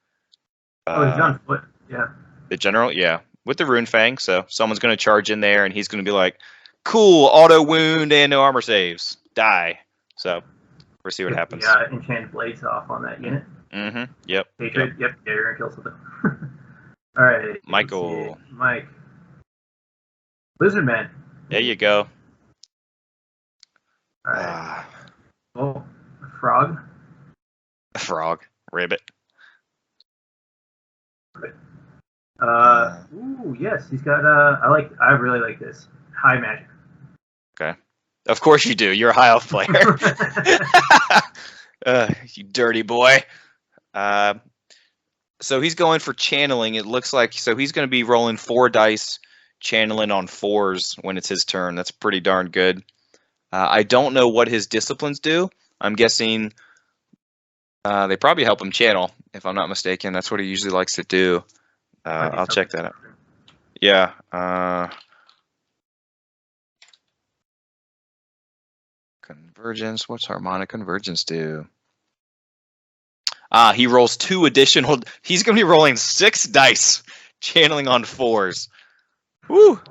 He's on foot. Yeah. The general, yeah, with the rune fang. So someone's going to charge in there, and he's going to be like, "Cool, auto wound and no armor saves, die." So we'll see what happens. Yeah, enchanted blades off on that unit. Mm-hmm. Yep. Hatred. Yep. Yeah, you're gonna kill something. All right. Michael. Mike. Lizardman. There you go. All right. Oh, a frog. A frog. Ribbit. Ooh, yes, he's got. I really like this. High magic. Okay. Of course you do. You're a high elf player. You dirty boy. So he's going for channeling. It looks like so he's going to be rolling 4 dice, channeling on 4s when it's his turn. That's pretty darn good. I don't know what his disciplines do. I'm guessing they probably help him channel, if I'm not mistaken. That's what he usually likes to do. I'll check that out. Yeah. Convergence. What's harmonic convergence do? He rolls 2 additional. He's going to be rolling 6 dice, channeling on 4s. Woo!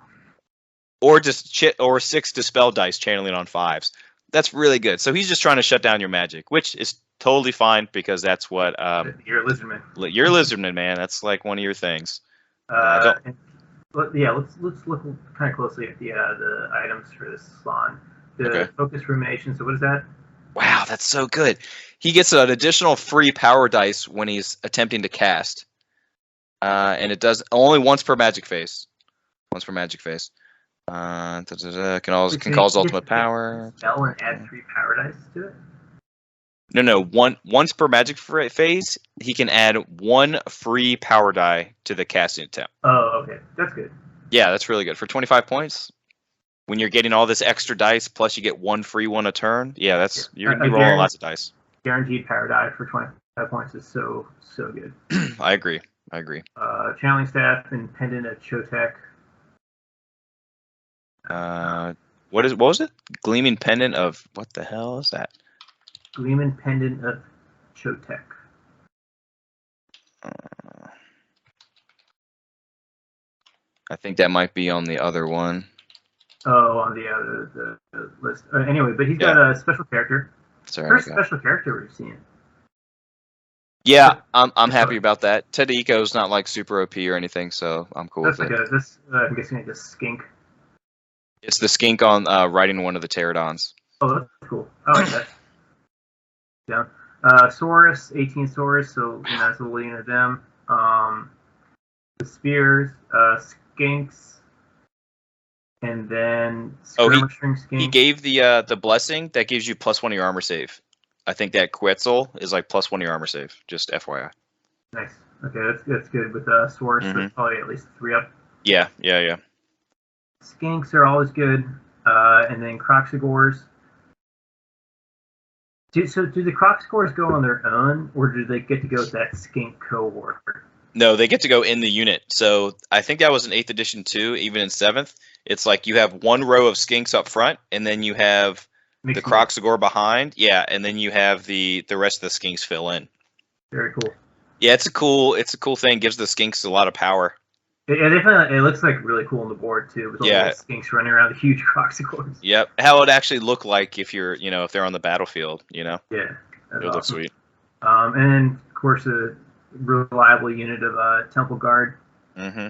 Or just or 6 dispel dice, channeling on 5s. That's really good. So he's just trying to shut down your magic, which is totally fine because that's what you're a Lizardman. You're a Lizardman, man. That's like one of your things. Let's look kind of closely at the items for this salon. The focus rumination. So what is that? Wow, that's so good. He gets an additional free power dice when he's attempting to cast, and it does only once per magic phase. Once per magic phase. Can cause ultimate power. Spell and add 3 power dice to it. No. Once per magic phase, he can add 1 free power die to the casting attempt. Oh, okay, that's good. Yeah, that's really good for 25 points. When you're getting all this extra dice, plus you get 1 free one a turn. Yeah, you're gonna be rolling lots of dice. Guaranteed power die for 25 points is so good. I agree. Channeling staff and pendant at Chotek. What was it? Gleaming pendant of what the hell is that? Gleaming pendant of Chotek. I think that might be on the other one. Oh, on the other the list. Anyway, but he's got a special character. First special character we've seen. Yeah, I'm happy about that. Tadiko's not like super OP or anything, so I'm cool with it. I'm guessing it's a skink. It's the skink on riding one of the pterodons. Oh, that's cool. I like that. Yeah. Saurus, 18 Saurus, so that's a little unit of them. the spears, skinks, and then skirmishing skinks. He gave the blessing that gives you +1 to your armor save. I think that Quetzal is like +1 to your armor save. Just FYI. Nice. Okay, that's good with Swords. Mm-hmm. That's probably at least 3 up. Yeah. Skinks are always good, and then Croxagores. Do the Croxagores go on their own, or do they get to go with that skink cohort? No, they get to go in the unit. So I think that was in 8th edition too, even in 7th. It's like you have one row of skinks up front, and then you have the Croxagore behind. Yeah, and then you have the rest of the skinks fill in. Very cool. Yeah, it's a cool thing. Gives the skinks a lot of power. It looks like really cool on the board too, with all the skinks running around the huge Croxagores. Yep, how it would actually look like if you're, if they're on the battlefield, Yeah, it would look sweet. And then of course a reliable unit of Temple Guard. Mm-hmm.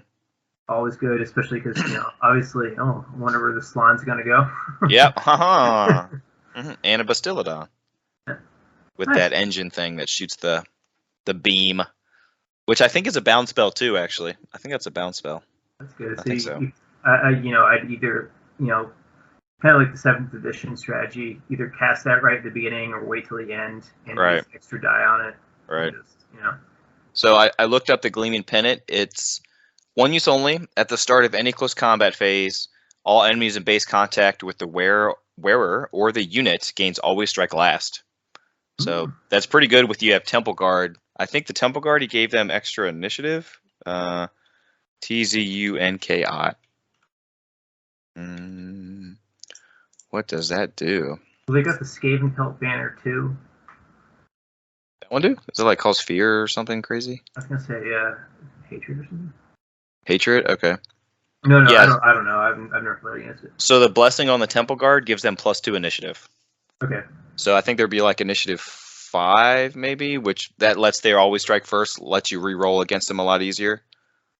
Always good, especially because obviously, I wonder where the Slan's gonna go. Yep, mm-hmm. And a Bastillodon with nice. That engine thing that shoots the beam. Which I think is a bound spell too, actually. I think that's a bound spell. That's good. I think so. I'd either, kind of like the 7th edition strategy, either cast that right at the beginning or wait till the end and use extra die on it. Right. Just, So I looked up the Gleaming Pennant. It's 1 use only. At the start of any close combat phase, all enemies in base contact with the wearer or the unit gains always strike last. So that's pretty good with you have Temple Guard. I think the Temple Guard, he gave them extra initiative. TZUNKI. What does that do? Well, they got the Skaven Pelt banner too. That one do? Is it like cause fear or something crazy? I was gonna say hatred or something. Hatred? Okay. No, yeah. I don't know. I've never played against it. So the blessing on the Temple Guard gives them +2 initiative. Okay. So I think there'd be like initiative 5 maybe, which that lets their always strike first, lets you re-roll against them a lot easier.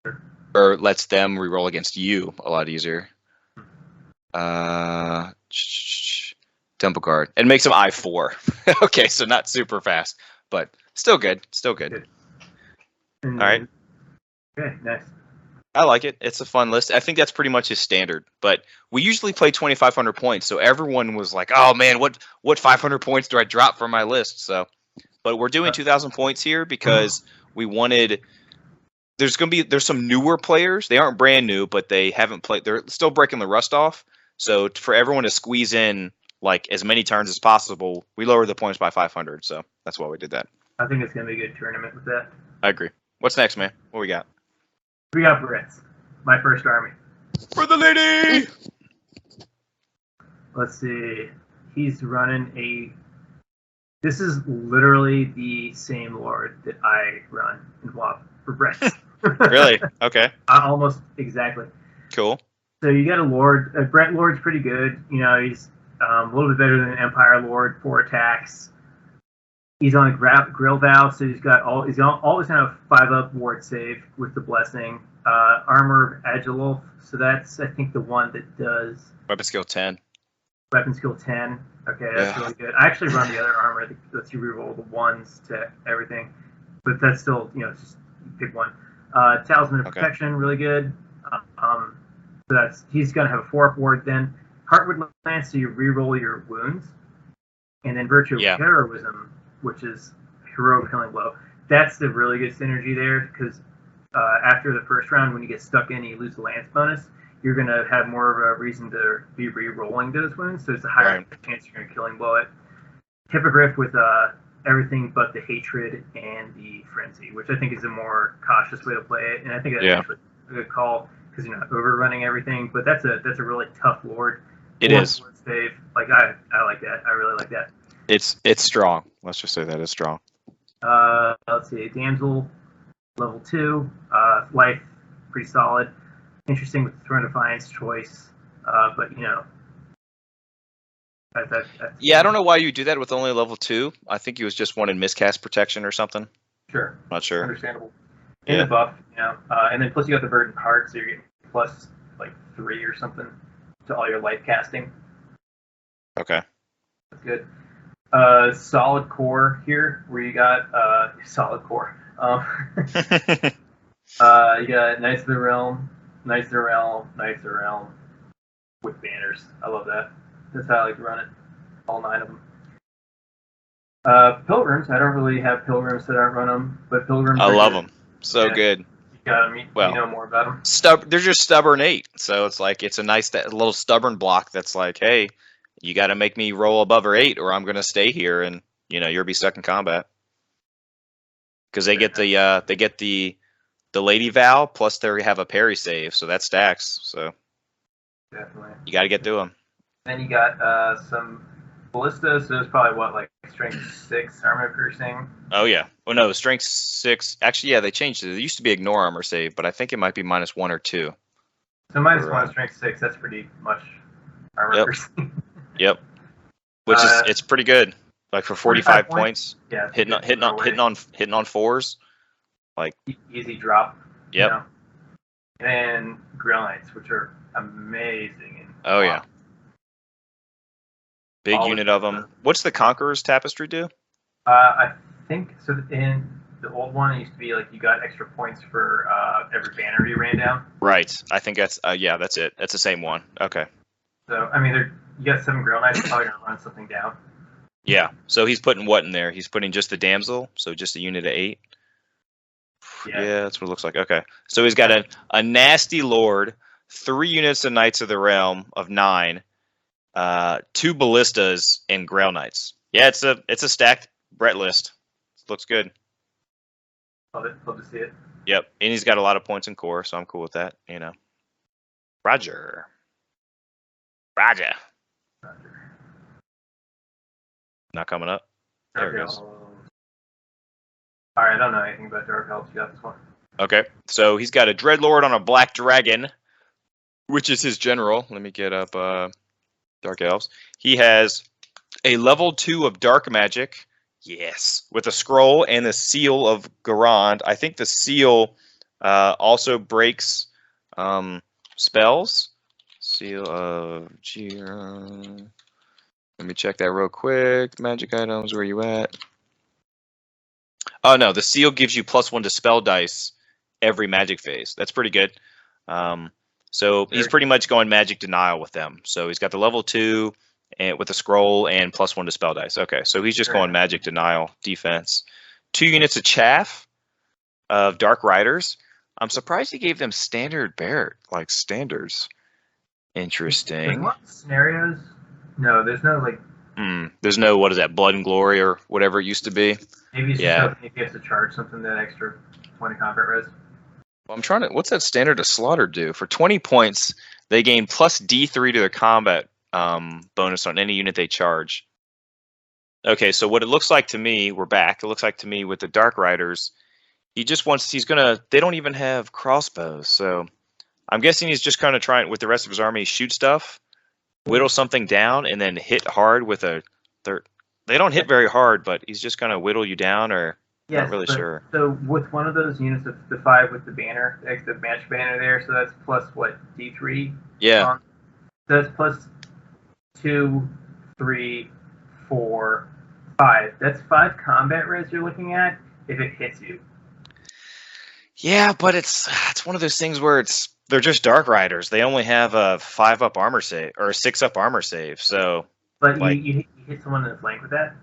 Sure. Or lets them re-roll against you a lot easier. Temple Guard. It makes them I4. Okay, so not super fast, but still good. Still good. All right. Okay, nice. I like it. It's a fun list. I think that's pretty much his standard. But we usually play 2,500 points, so everyone was like, "Oh man, what 500 points do I drop from my list?" So, but we're doing 2,000 points here because we wanted. There's some newer players. They aren't brand new, but they haven't played. They're still breaking the rust off. So for everyone to squeeze in like as many turns as possible, we lowered the points by 500. So that's why we did that. I think it's gonna be a good tournament with that. I agree. What's next, man? What we got? We got Brits. My first army. For the lady! Let's see. He's running This is literally the same Lord that I run in WoW for Brits. Really? Okay. Almost exactly. Cool. So you got a Lord. Brett Lord's pretty good. He's a little bit better than an Empire Lord. 4 attacks. He's on a Grill Valve, so he's always gonna have 5-up ward save with the blessing. Armor of Agilolf, so that's I think the one that does Weapon skill 10. Weapon skill 10. Okay, that's really good. I actually run the other armor that lets you reroll the 1s to everything, but that's still just pick one. Talisman of Protection, really good. So he's gonna have a 4-up ward then. Heartwood Lance, so you reroll your wounds, and then Virtue of Heroism, which is heroic healing blow. That's the really good synergy there because after the first round, when you get stuck in, you lose the lance bonus. You're going to have more of a reason to be re-rolling those wounds, so it's a higher chance you're going to killing blow it. Hippogriff with everything but the hatred and the frenzy, which I think is a more cautious way to play it, and I think that's actually a good call because you're not overrunning everything. But that's a really tough Lord. It is. Save. Like I like that. I really like that. It's strong. Let's just say that it's strong. Let's see. Damsel, level 2. Life, pretty solid. Interesting with the Throne of Defiance choice. But, I don't know why you do that with only level 2. I think he was just wanting miscast protection or something. Sure. Not sure. Understandable. And the buff, and then plus you got the Verdant Heart, so you're getting plus, 3 or something to all your life casting. Okay. That's good. Solid core here, where you got solid core. You got Knights of the Realm, Knights of the Realm, Knights of the Realm with banners. I love that. That's how I like to run it. All 9 of them. Pilgrims. I don't really have pilgrims that aren't run them, but pilgrims. I love good. them. So good. You got them. Well, you know more about them. They're just stubborn 8. So it's like it's a nice little stubborn block that's like, hey, you got to make me roll above or 8, or I'm going to stay here and you'll be stuck in combat. Because they get the Lady Vow plus they have a parry save, so that stacks. So Definitely. You got to get through them. Then you got some ballistas. So it's probably what, strength 6 armor piercing. Oh yeah. Oh no, strength 6. Actually, yeah, they changed it. It used to be ignore armor save, but I think it might be -1 or 2. So -1 strength 6. That's pretty much armor piercing. Yep. Which it's pretty good. Like for 45 points. Yeah. Hitting on 4s. Like easy drop. Yep. And Grail Knights, which are amazing. Oh yeah. Big unit of them. What's the Conqueror's Tapestry do? I think so. In the old one, it used to be like you got extra points for every banner you ran down. Right. I think that's that's it. That's the same one. Okay. So I mean, you got 7 Grail Knights. You're probably gonna run something down. Yeah. So he's putting what in there? He's putting just the damsel. So just a unit of 8. Yeah, that's what it looks like. Okay. So he's got a nasty lord, 3 units of Knights of the Realm of 9. 2 ballistas and Grail Knights. Yeah, it's a stacked Brett list. Looks good. Love it. Love to see it. Yep, and he's got a lot of points in core, so I'm cool with that. Roger. Not coming up. There it goes. All right, I don't know anything about Dark Elves. You got this one. Okay, so he's got a Dreadlord on a Black Dragon, which is his general. Let me get up Dark Elves. He has a level 2 of Dark Magic. Yes, with a scroll and the Seal of Garand. I think the seal also breaks spells. Seal of Garand. Let me check that real quick. Magic items, where you at? Oh no, the seal gives you +1 to spell dice every magic phase. That's pretty good. So he's pretty much going magic denial with them. So he's got the level 2 and with a scroll and +1 to spell dice. Okay, so he's just going magic denial defense. 2 units of chaff of Dark Riders. I'm surprised he gave them standard Barrett, like standards. Interesting. What scenarios? No, there's no there's no, what is that, Blood and Glory or whatever it used to be. Maybe it's just if he has to charge something that extra point of combat res. Well, I'm trying to. What's that standard of slaughter do? For 20 points, they gain +D3 to their combat bonus on any unit they charge. Okay, so what it looks like to me, we're back. It looks like to me with the Dark Riders, he just wants. They don't even have crossbows, so I'm guessing he's just kind of trying with the rest of his army shoot stuff, whittle something down, and then hit hard with a. They don't hit very hard, but he's just gonna whittle you down, or not really sure. So with one of those units of the 5 with the banner, the match banner there, so that's D3. Yeah. So that's +2, 3, 4, 5. That's 5 combat res you're looking at if it hits you. Yeah, but it's one of those things where they're just Dark Riders. They only have a 5-up armor save or a 6-up armor save. So. But you hit someone in the flank with that?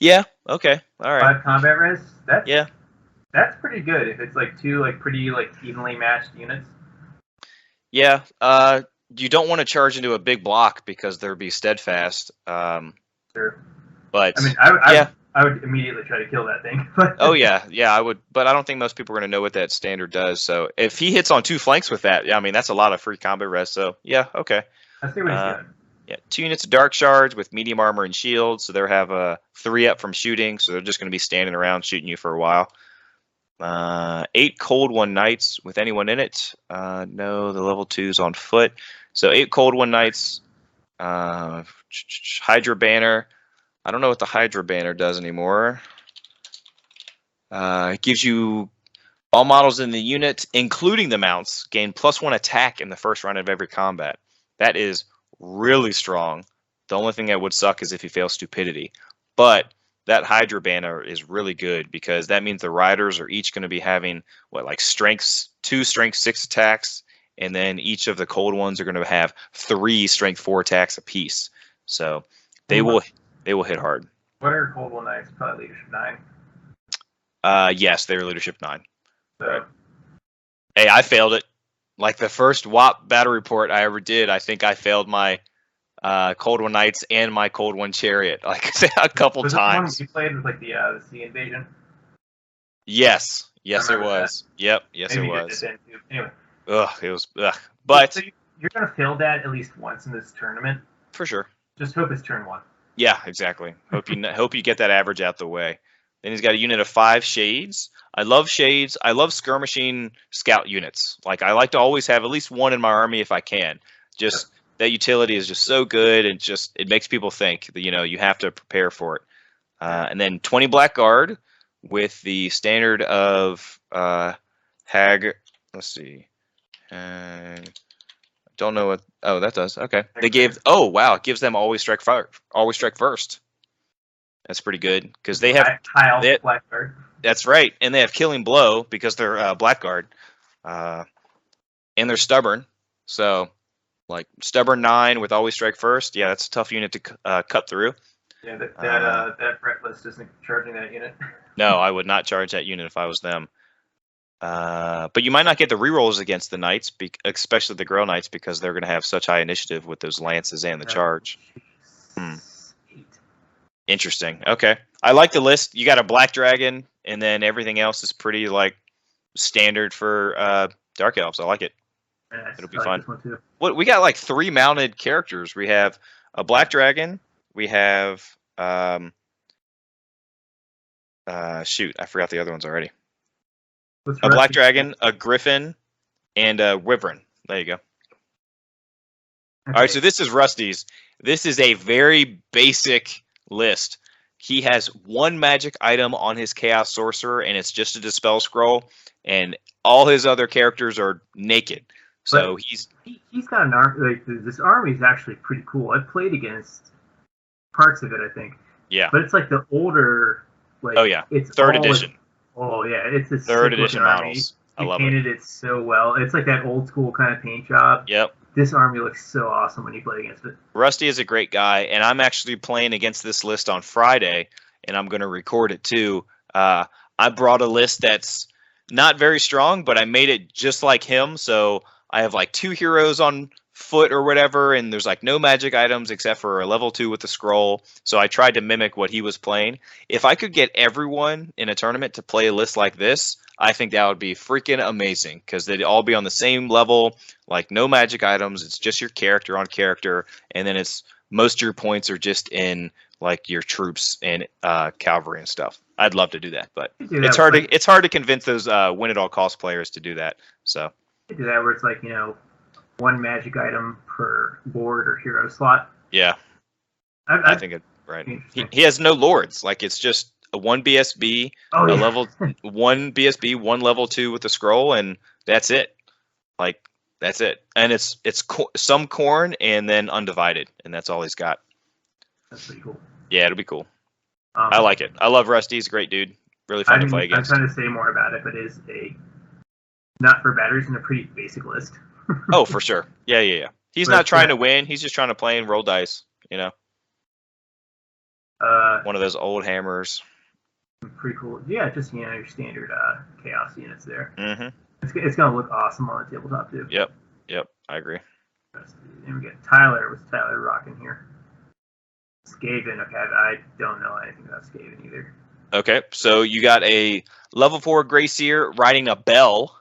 Yeah. Okay. All right. 5 combat res. That's pretty good. If it's 2 pretty evenly matched units. Yeah. You don't want to charge into a big block because there'd be steadfast. Sure. But I mean, I would immediately try to kill that thing. Oh yeah, I would. But I don't think most people are going to know what that standard does. So if he hits on 2 flanks with that, I mean that's a lot of free combat res. So yeah, okay. I see what he's doing. Yeah, 2 units of Dark Shards with medium armor and shield, so they have a 3-up from shooting, so they're just going to be standing around shooting you for a while. 8 Cold One Knights with anyone in it. No, the level 2's on foot. So 8 Cold One Knights. Hydra Banner. I don't know what the Hydra Banner does anymore. It gives you all models in the unit, including the mounts, gain +1 attack in the first round of every combat. That is really strong. The only thing that would suck is if he fails stupidity. But that Hydra banner is really good because that means the riders are each going to be having like two strength 6 attacks, and then each of the cold ones are going to have 3 strength 4 attacks apiece. So they will hit hard. What are cold one knights? Probably leadership 9. Yes, they're leadership 9. So, right. Hey, I failed it. Like the first WAP battle report I ever did, I think I failed my Cold One Knights and my Cold One Chariot like a couple times. You played with like the Sea Invasion. Yes, it was. That. Yep, yes, Maybe it was. Anyway. Ugh, it was. Ugh. But so you're gonna fail that at least once in this tournament. For sure. Just hope it's turn 1. Yeah, exactly. Hope you get that average out the way. Then he's got a unit of 5 shades. I love shades. I love skirmishing scout units. Like I like to always have at least one in my army if I can. Just that utility is just so good, and just it makes people think that you have to prepare for it. And then 20 Blackguard with the standard of Hag. Let's see. Don't know what. Oh, that does. Okay. They gave. Oh wow, it gives them always strike first. That's pretty good because they have Blackguard. That's right, and they have Killing Blow because they're Blackguard, and they're stubborn. So, like stubborn 9 with always strike first. Yeah, that's a tough unit to cut through. Yeah, that Brett list isn't charging that unit. No, I would not charge that unit if I was them. But you might not get the rerolls against the knights, especially the Grail Knights, because they're going to have such high initiative with those lances and the charge. Interesting. Okay. I like the list. You got a Black Dragon, and then everything else is pretty like standard for Dark Elves. I like it. Yeah, it'll be fun. We got like 3 mounted characters. We have a Black Dragon. We have shoot, I forgot the other ones already. A Black Dragon, a Griffin, and a Wyvern. There you go. Okay. All right, so this is Rusty's. This is a very basic list. He has 1 magic item on his Chaos Sorcerer, and it's just a Dispel Scroll, and all his other characters are naked. So he's got an army. Like this army is actually pretty cool. I've played against parts of it, I think. Yeah. But it's like the older. Like, oh yeah. It's 3rd edition. It's a 3rd edition models. I love it. He painted it so well. It's like that old school kind of paint job. Yep. This army looks so awesome when you play against it. Rusty is a great guy, and I'm actually playing against this list on Friday, and I'm going to record it too. I brought a list that's not very strong, but I made it just like him. So I have like 2 heroes on foot or whatever, and there's like no magic items except for a level 2 with the scroll. So I tried to mimic what he was playing. If I could get everyone in a tournament to play a list like this, I think that would be freaking amazing because they'd all be on the same level, like no magic items. It's just your character on character, and then it's most of your points are just in like your troops and cavalry and stuff. I'd love to do that, but it's hard to convince those win at all cost players to do that. So do that where it's like 1 magic item per board or hero slot. Yeah, I think it's right. He has no lords. Like it's just a 1 BSB, level 1 BSB, 1 level 2 with the scroll, and that's it. Like that's it. And it's some corn and then undivided, and that's all he's got. That's pretty cool. Yeah, it'll be cool. I like it. I love Rusty. He's a great dude. Really fun to play against. I'm trying to say more about it, but it is not for batters and a pretty basic list. Oh, for sure. Yeah. He's not trying to win. He's just trying to play and roll dice. One of those old hammers. Pretty cool. Yeah, just your standard chaos units there. Mm-hmm. It's gonna look awesome on the tabletop too. Yep. I agree. And we get Tyler. What's Tyler rocking here? Skaven. Okay, I don't know anything about Skaven either. Okay, so you got a level 4 Grey Seer riding a bell,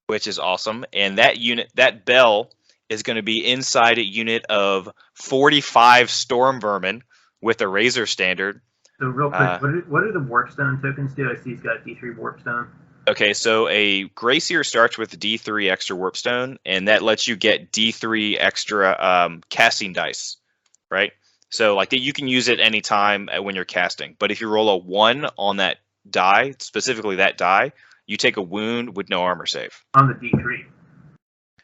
which is awesome, and that bell is going to be inside a unit of 45 Storm Vermin with a Razor Standard. So real quick, what do the Warpstone tokens do? I see he's got D3 Warpstone. Okay, so a Grey Seer starts with D3 extra Warpstone, and that lets you get D3 extra casting dice, right? So like you can use it anytime when you're casting. But if you roll a 1 on that die, specifically that die, you take a wound with no armor save. On the D3?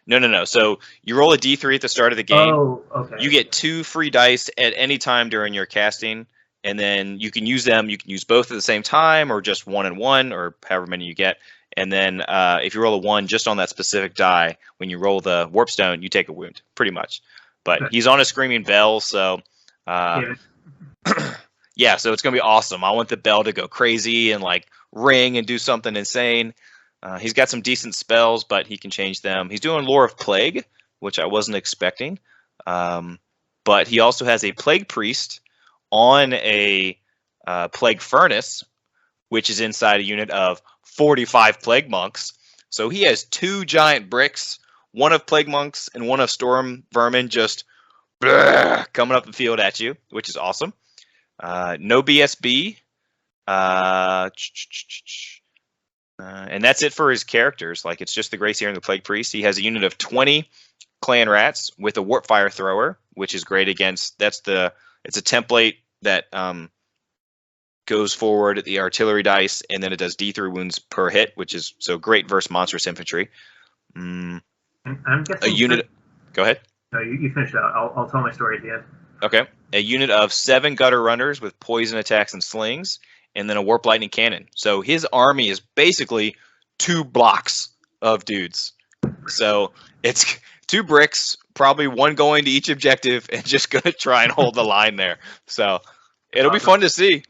No. So you roll a D3 at the start of the game. Oh, okay. You get 2 free dice at any time during your casting, and then you can use them. You can use both at the same time, or just one and one, or however many you get. And then if you roll a 1 just on that specific die, when you roll the warp stone, you take a wound, pretty much. But he's on a screaming bell, so yeah, so it's gonna be awesome. I want the bell to go crazy and like ring and do something insane. He's got some decent spells, but he can change them. He's doing Lore of Plague, which I wasn't expecting. But he also has a Plague Priest on a Plague Furnace, which is inside a unit of 45 Plague Monks. So he has 2 giant bricks, one of Plague Monks and one of Storm Vermin, just coming up the field at you, which is awesome. No BSB. And that's it for his characters. Like, it's just the Grey Seer and the Plague Priest. He has a unit of 20 Clan Rats with a Warp Fire Thrower, which is great against. It's a template that goes forward at the artillery dice, and then it does D3 wounds per hit, which is so great versus monstrous infantry. I'm guessing a unit. Go ahead. No, you finish it out. I'll tell my story at the end. Okay. A unit of 7 gutter runners with poison attacks and slings, and then a warp lightning cannon. So his army is basically 2 blocks of dudes. So it's 2 bricks, probably 1 going to each objective, and just going to try and hold the line there. So it'll be fun to see.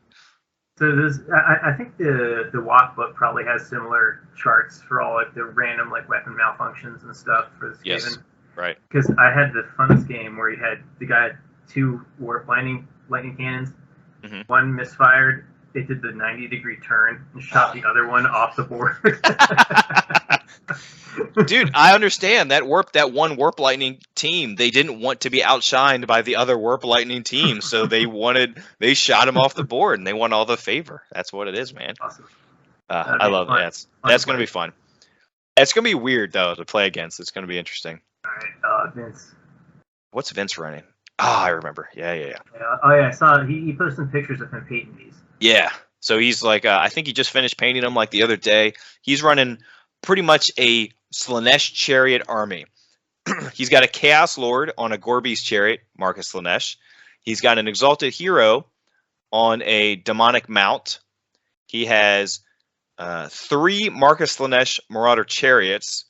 So I think the WOC book probably has similar charts for all like the random like weapon malfunctions and stuff for the Skaven. Yes, right. Because I had the funnest game where the guy had 2 warp lightning cannons. Mm-hmm. 1 misfired. It did the 90-degree turn and shot the other one off the board. Dude, I understand that one warp lightning team. They didn't want to be outshined by the other warp lightning team, so they shot him off the board, and they won all the favor. That's what it is, man. Awesome. I love that. That's going to be fun. It's going to be weird though to play against. It's going to be interesting. All right, Vince. What's Vince running? I remember. Yeah. Oh yeah, I saw he posted some pictures of him painting these. Yeah. So he's like, I think he just finished painting them like the other day. He's running pretty much a Slaanesh chariot army. He's got a Chaos Lord on a Gorbeast chariot, Marcus Slaanesh. He's got an Exalted Hero on a Demonic Mount. He has 3 Marcus Slaanesh Marauder chariots,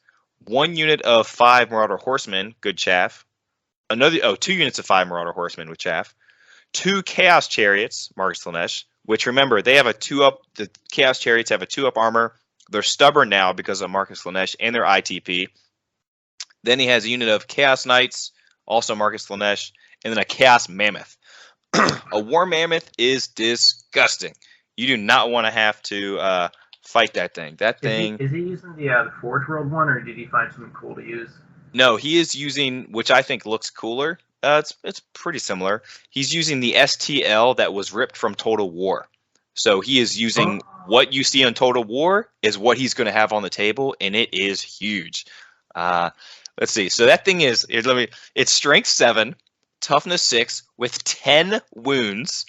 1 unit of 5 Marauder Horsemen, good chaff. 2 units of 5 Marauder Horsemen with chaff. 2 Chaos Chariots, Marcus Slaanesh, which remember, they have a 2-up, the Chaos Chariots have a 2-up armor. They're stubborn now because of Marcus Slaanesh and their ITP. Then he has a unit of Chaos Knights, also Marcus Slaanesh, and then a Chaos Mammoth. A War Mammoth is disgusting. You do not want to have to fight that thing. Is he using the Forge World one, or did he find something cool to use? No, he is using, which I think looks cooler. It's pretty similar. He's using the STL that was ripped from Total War. So he is using what you see on Total War is what he's going to have on the table, and it is huge. Let's see. So that thing is, it's strength 7, toughness 6 with 10 wounds.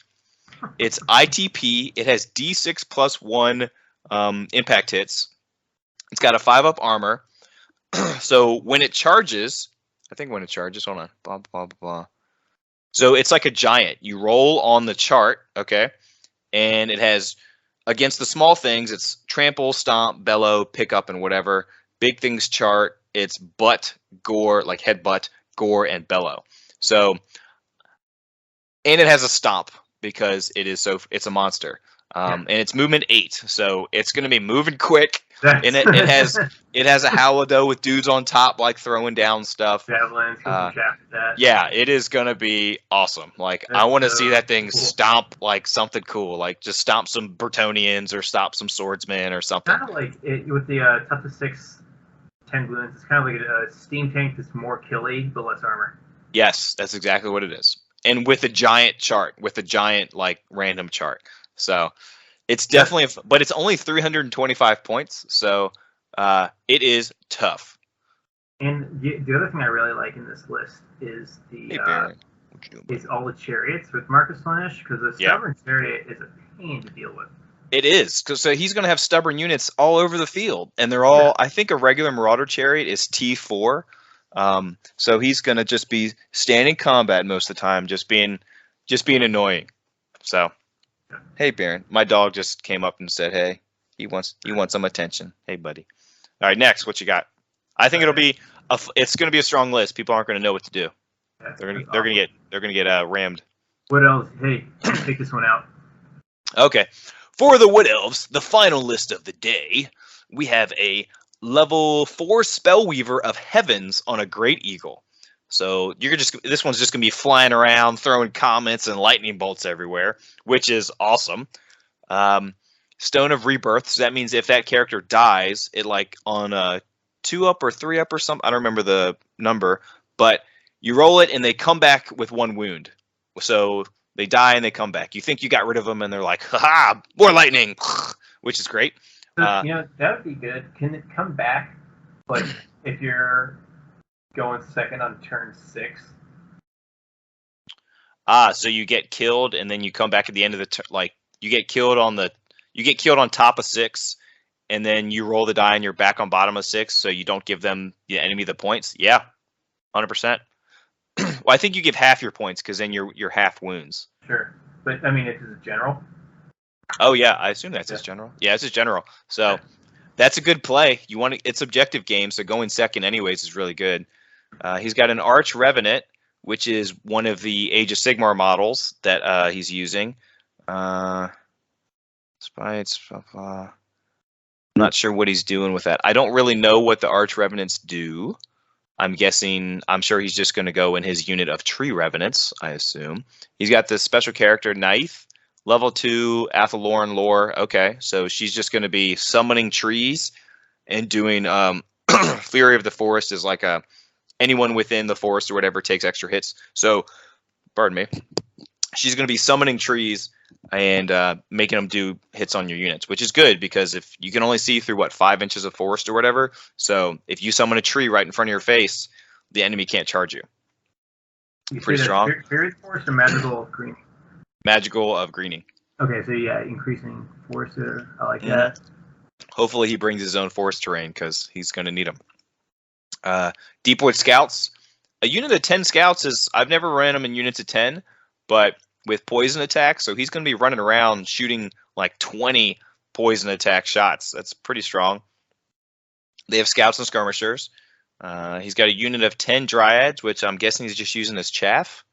It's ITP. It has D6 plus 1 impact hits. It's got a 5-up armor. So when it charges, hold on, blah, blah, blah. So it's like a giant. You roll on the chart, okay? And it has, against the small things, it's trample, stomp, bellow, pick up, and whatever. Big things chart, it's butt, gore, like headbutt, gore, and bellow. So, and it has a stomp because it's a monster. And it's movement 8, so it's going to be moving quick. And it has a Halado with dudes on top, like throwing down stuff. Javelins, yeah, it is going to be awesome. Like, I want to see that thing stomp like something cool, like just stomp some Bretonnians or stop some swordsmen or something. Kind of like it, with the toughness 6, 10 wounds. It's kind of like a steam tank that's more killy but less armor. Yes, that's exactly what it is. And with a giant chart, with a giant like random chart. So it's definitely, but it's only 325 points, so it is tough. And the other thing I really like in this list is is all the chariots with Marcus Slaanesh, because the stubborn chariot is a pain to deal with. It is, because so he's going to have stubborn units all over the field, and they're all. I think a regular Marauder chariot is T4, so he's going to just be standing combat most of the time, just being annoying. So Hey, Baron. My dog just came up and said, "Hey, he wants some attention." Hey, buddy. All right, next, what you got? I think it'll be it's going to be a strong list. People aren't going to know what to do. They're gonna get rammed. What else? Hey, take this one out. Okay, for the Wood Elves, the final list of the day, we have a level 4 Spellweaver of Heavens on a Great Eagle. So this one's just gonna be flying around, throwing comets and lightning bolts everywhere, which is awesome. Stone of Rebirth. So that means if that character dies, it like on a 2-up or 3-up or something. I don't remember the number, but you roll it and they come back with 1 wound. So they die and they come back. You think you got rid of them and they're like, "Ha! More lightning," which is great. So, that would be good. Can it come back, like, if you're going second on turn 6? So you get killed and then you come back at the end of the turn. Like, you get killed on top of 6, and then you roll the die and you're back on bottom of 6, so you don't give them the enemy the points. Yeah, 100%. Well, I think you give half your points because then you're half wounds. Sure, but I mean, it's a general. Oh yeah, I assume that's his general. Yeah, it's his general. So that's a good play. It's objective game, so going second anyways is really good. He's got an Arch Revenant, which is one of the Age of Sigmar models that he's using. Spites. I'm not sure what he's doing with that. I don't really know what the Arch Revenants do. I'm sure he's just going to go in his unit of Tree Revenants, I assume. He's got this special character, Knife, level 2, Athaloran lore. Okay, so she's just going to be summoning trees and doing Fury of the Forest is like anyone within the forest or whatever takes extra hits. So, pardon me. She's going to be summoning trees and making them do hits on your units, which is good because if you can only see through 5 inches of forest or whatever, so if you summon a tree right in front of your face, the enemy can't charge you. Pretty strong. Fairy forest or magical of greening? Magical of greening. Okay, so yeah, increasing forest. I like that. Hopefully he brings his own forest terrain because he's going to need them. Deepwood Scouts. A unit of 10 scouts is, I've never ran them in units of 10, but with poison attacks, so he's going to be running around shooting like 20 poison attack shots. That's pretty strong. They have scouts and skirmishers. He's got a unit of 10 dryads, which I'm guessing he's just using as chaff.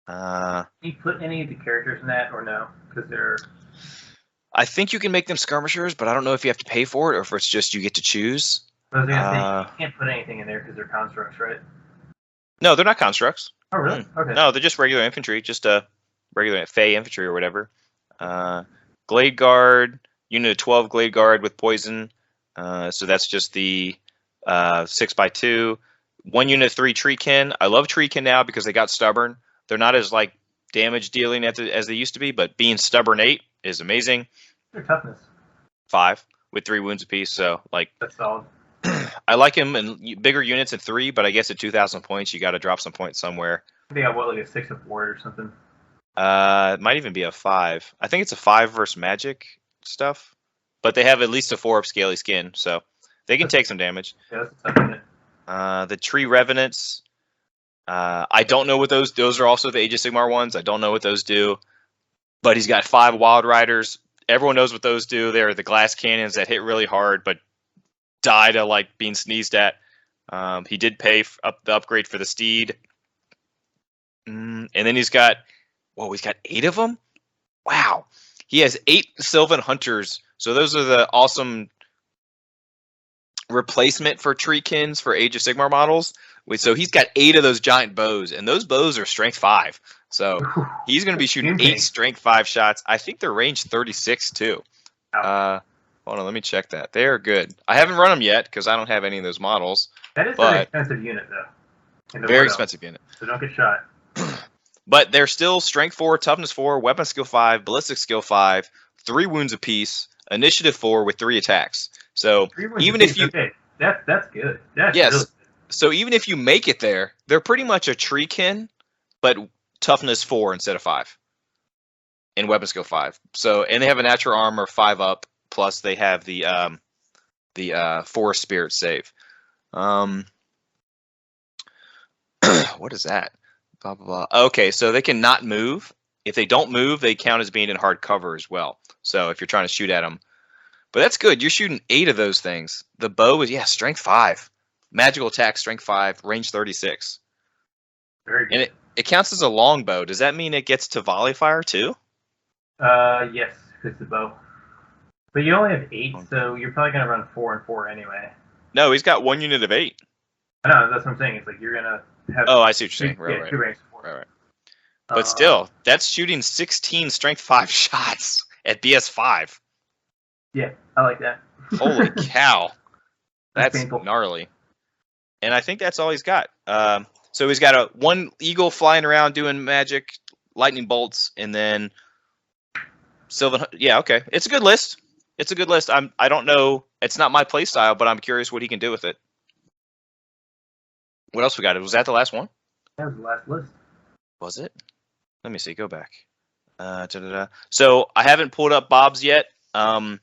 Can you put any of the characters in that or no? Because they're... I think you can make them skirmishers, but I don't know if you have to pay for it or if it's just you get to choose. I was going to say, you can't put anything in there because they're constructs, right? No, they're not constructs. Oh, really? Okay. No, they're just regular infantry, just regular Fey infantry or whatever. Glade Guard, unit of 12 Glade Guard with poison. So that's just the 6x2. 1 unit of 3 Treekin. I love Treekin now because they got stubborn. They're not as like damage dealing as they used to be, but being stubborn 8 is amazing. Their toughness 5 with 3 wounds apiece. So like that's solid. I like him in bigger units at 3, but I guess at 2,000 points, you got to drop some points somewhere. I think I got like a 6 of 4 or something. It might even be a 5. I think it's a 5 versus magic stuff, but they have at least a 4 up scaly skin, so they can take some damage. Yeah, that's a tough unit. The Tree Revenants. I don't know what those are also the Age of Sigmar ones. I don't know what those do, but he's got 5 Wild Riders. Everyone knows what those do. They're the glass cannons that hit really hard, but die to like being sneezed at. He did pay the upgrade for the steed. And then he's got 8 of them. Wow. He has 8 Sylvan Hunters. So those are the awesome replacement for Treekins for Age of Sigmar models. So he's got 8 of those giant bows, and those bows are strength 5. So he's going to be shooting 8 strength 5 shots. I think they're range 36 too. Hold on, let me check that. They are good. I haven't run them yet because I don't have any of those models. That is an expensive unit, though. Very expensive unit. So don't get shot. But they're still strength 4, toughness 4, weapon skill 5, ballistic skill 5, 3 wounds apiece, initiative 4 with 3 attacks. So even if you... Okay. That's good. That's yes. Really good. So even if you make it there, they're pretty much a Treekin, but toughness 4 instead of 5. And weapon skill 5. So, and they have a natural armor 5 up, plus they have the Forest Spirit save. What is that? Blah, blah, blah. Okay, so they can not move. If they don't move, they count as being in hard cover as well. So if you're trying to shoot at them. But that's good. You're shooting 8 of those things. The bow is, strength 5. Magical attack, strength 5, range 36. Very good. And it counts as a longbow. Does that mean it gets to volley fire too? Yes, because the bow. But you only have 8, so you're probably going to run 4 and 4 anyway. No, he's got 1 unit of 8. I know, that's what I'm saying. It's like you're going to have... Oh, I see what you're saying. Right. 2 ranks of 4. Right. But still, that's shooting 16 strength 5 shots at BS 5. Yeah, I like that. Holy cow. That's painful. Gnarly. And I think that's all he's got. So he's got one eagle flying around doing magic, lightning bolts, and then Sylvan. Yeah, okay. It's a good list. I don't know. It's not my play style, but I'm curious what he can do with it. What else we got? Was that the last one? That was the last list. Was it? Let me see. Go back. So I haven't pulled up Bob's yet. You'll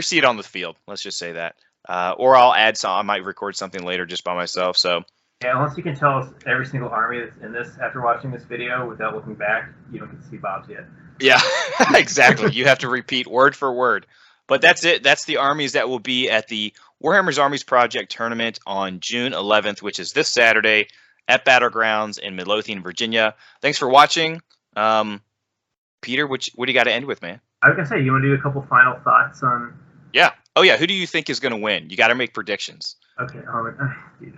see it on the field. Let's just say that. Or I'll add some. I might record something later just by myself. So yeah, unless you can tell us every single army that's in this after watching this video without looking back, you don't get to see Bob's yet. Yeah, exactly. You have to repeat word for word. But that's it. That's the armies that will be at the Warhammer's Armies Project tournament on June 11th, which is this Saturday at Battlegrounds in Midlothian, Virginia. Thanks for watching. Peter, what do you got to end with, man? I was going to say, you want to do a couple final thoughts on... Yeah. Oh, yeah. Who do you think is going to win? You got to make predictions. Okay. Dude,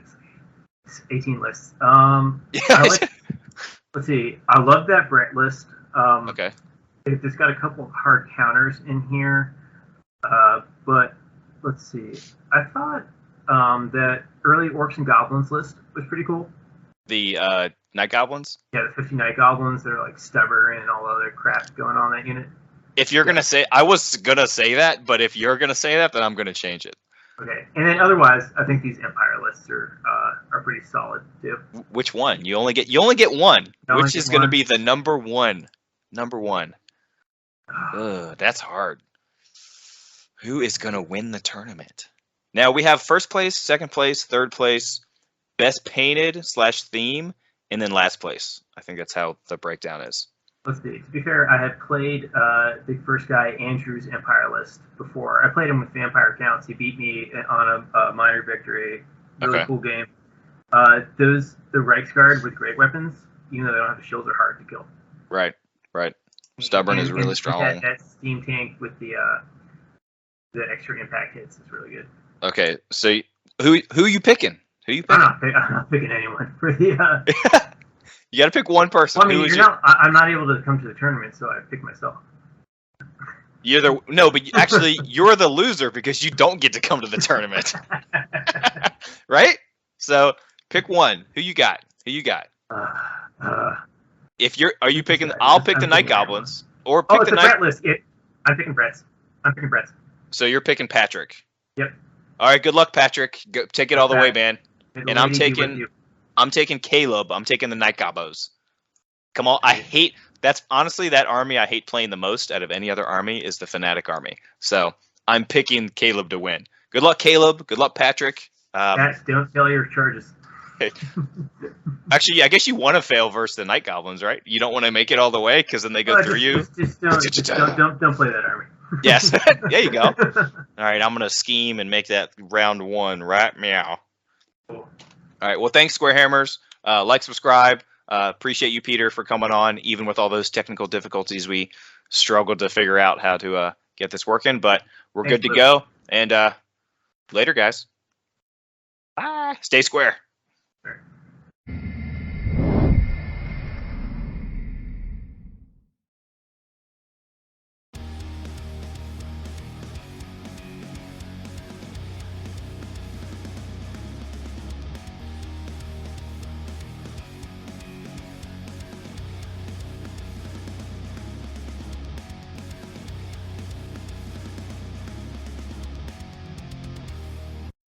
it's 18 lists. Let's see. I love that Brett list. Okay. It's got a couple of hard counters in here. But let's see. I thought that early Orcs and Goblins list was pretty cool. The Night Goblins? Yeah, the 50 Night Goblins. They're like stubborn and all other crap going on in that unit. If you're going to say... I was going to say that, but if you're going to say that, then I'm going to change it. Okay. And then otherwise, I think these Empire lists are pretty solid, too. Which one? You only get one. Which is going to be the number one? Number one. Ugh, that's hard. Who is going to win the tournament? Now, we have first place, second place, third place, best painted / theme, and then last place. I think that's how the breakdown is. Let's see. To be fair, I had played the first guy, Andrew's Empire list, before. I played him with vampire counts. He beat me on a minor victory. Really cool game. The Reiksguard with great weapons, even though they don't have the shields, are hard to kill. Right. Stubborn is really strong. That steam tank with the extra impact hits is really good. Okay, so who you picking? I'm not picking anyone for the. You got to pick one person. Well, I mean, I'm not able to come to the tournament, so I pick myself. But actually, you're the loser because you don't get to come to the tournament, right? So pick one. Who you got? Are you picking? I'll pick the Night Goblins, or pick the Night. Brett list. I'm picking Brett's. So you're picking Patrick. Yep. All right. Good luck, Patrick. Go, take it all the way, man. And I'm taking Caleb. I'm taking the Night Gobbos. Come on. That's honestly that army I hate playing the most out of any other army is the Fanatic army. So I'm picking Caleb to win. Good luck, Caleb. Good luck, Patrick. Don't fail your charges. Actually, I guess you want to fail versus the Night Goblins, right? You don't want to make it all the way because then they go through you. Don't play that army. Yes. There you go. All right. I'm going to scheme and make that round 1. Right? Meow. Cool. All right. Well, thanks, SquareHammers. Like, subscribe. Appreciate you, Peter, for coming on. Even with all those technical difficulties, we struggled to figure out how to get this working, but we're good to go. And later, guys. Bye. Stay square.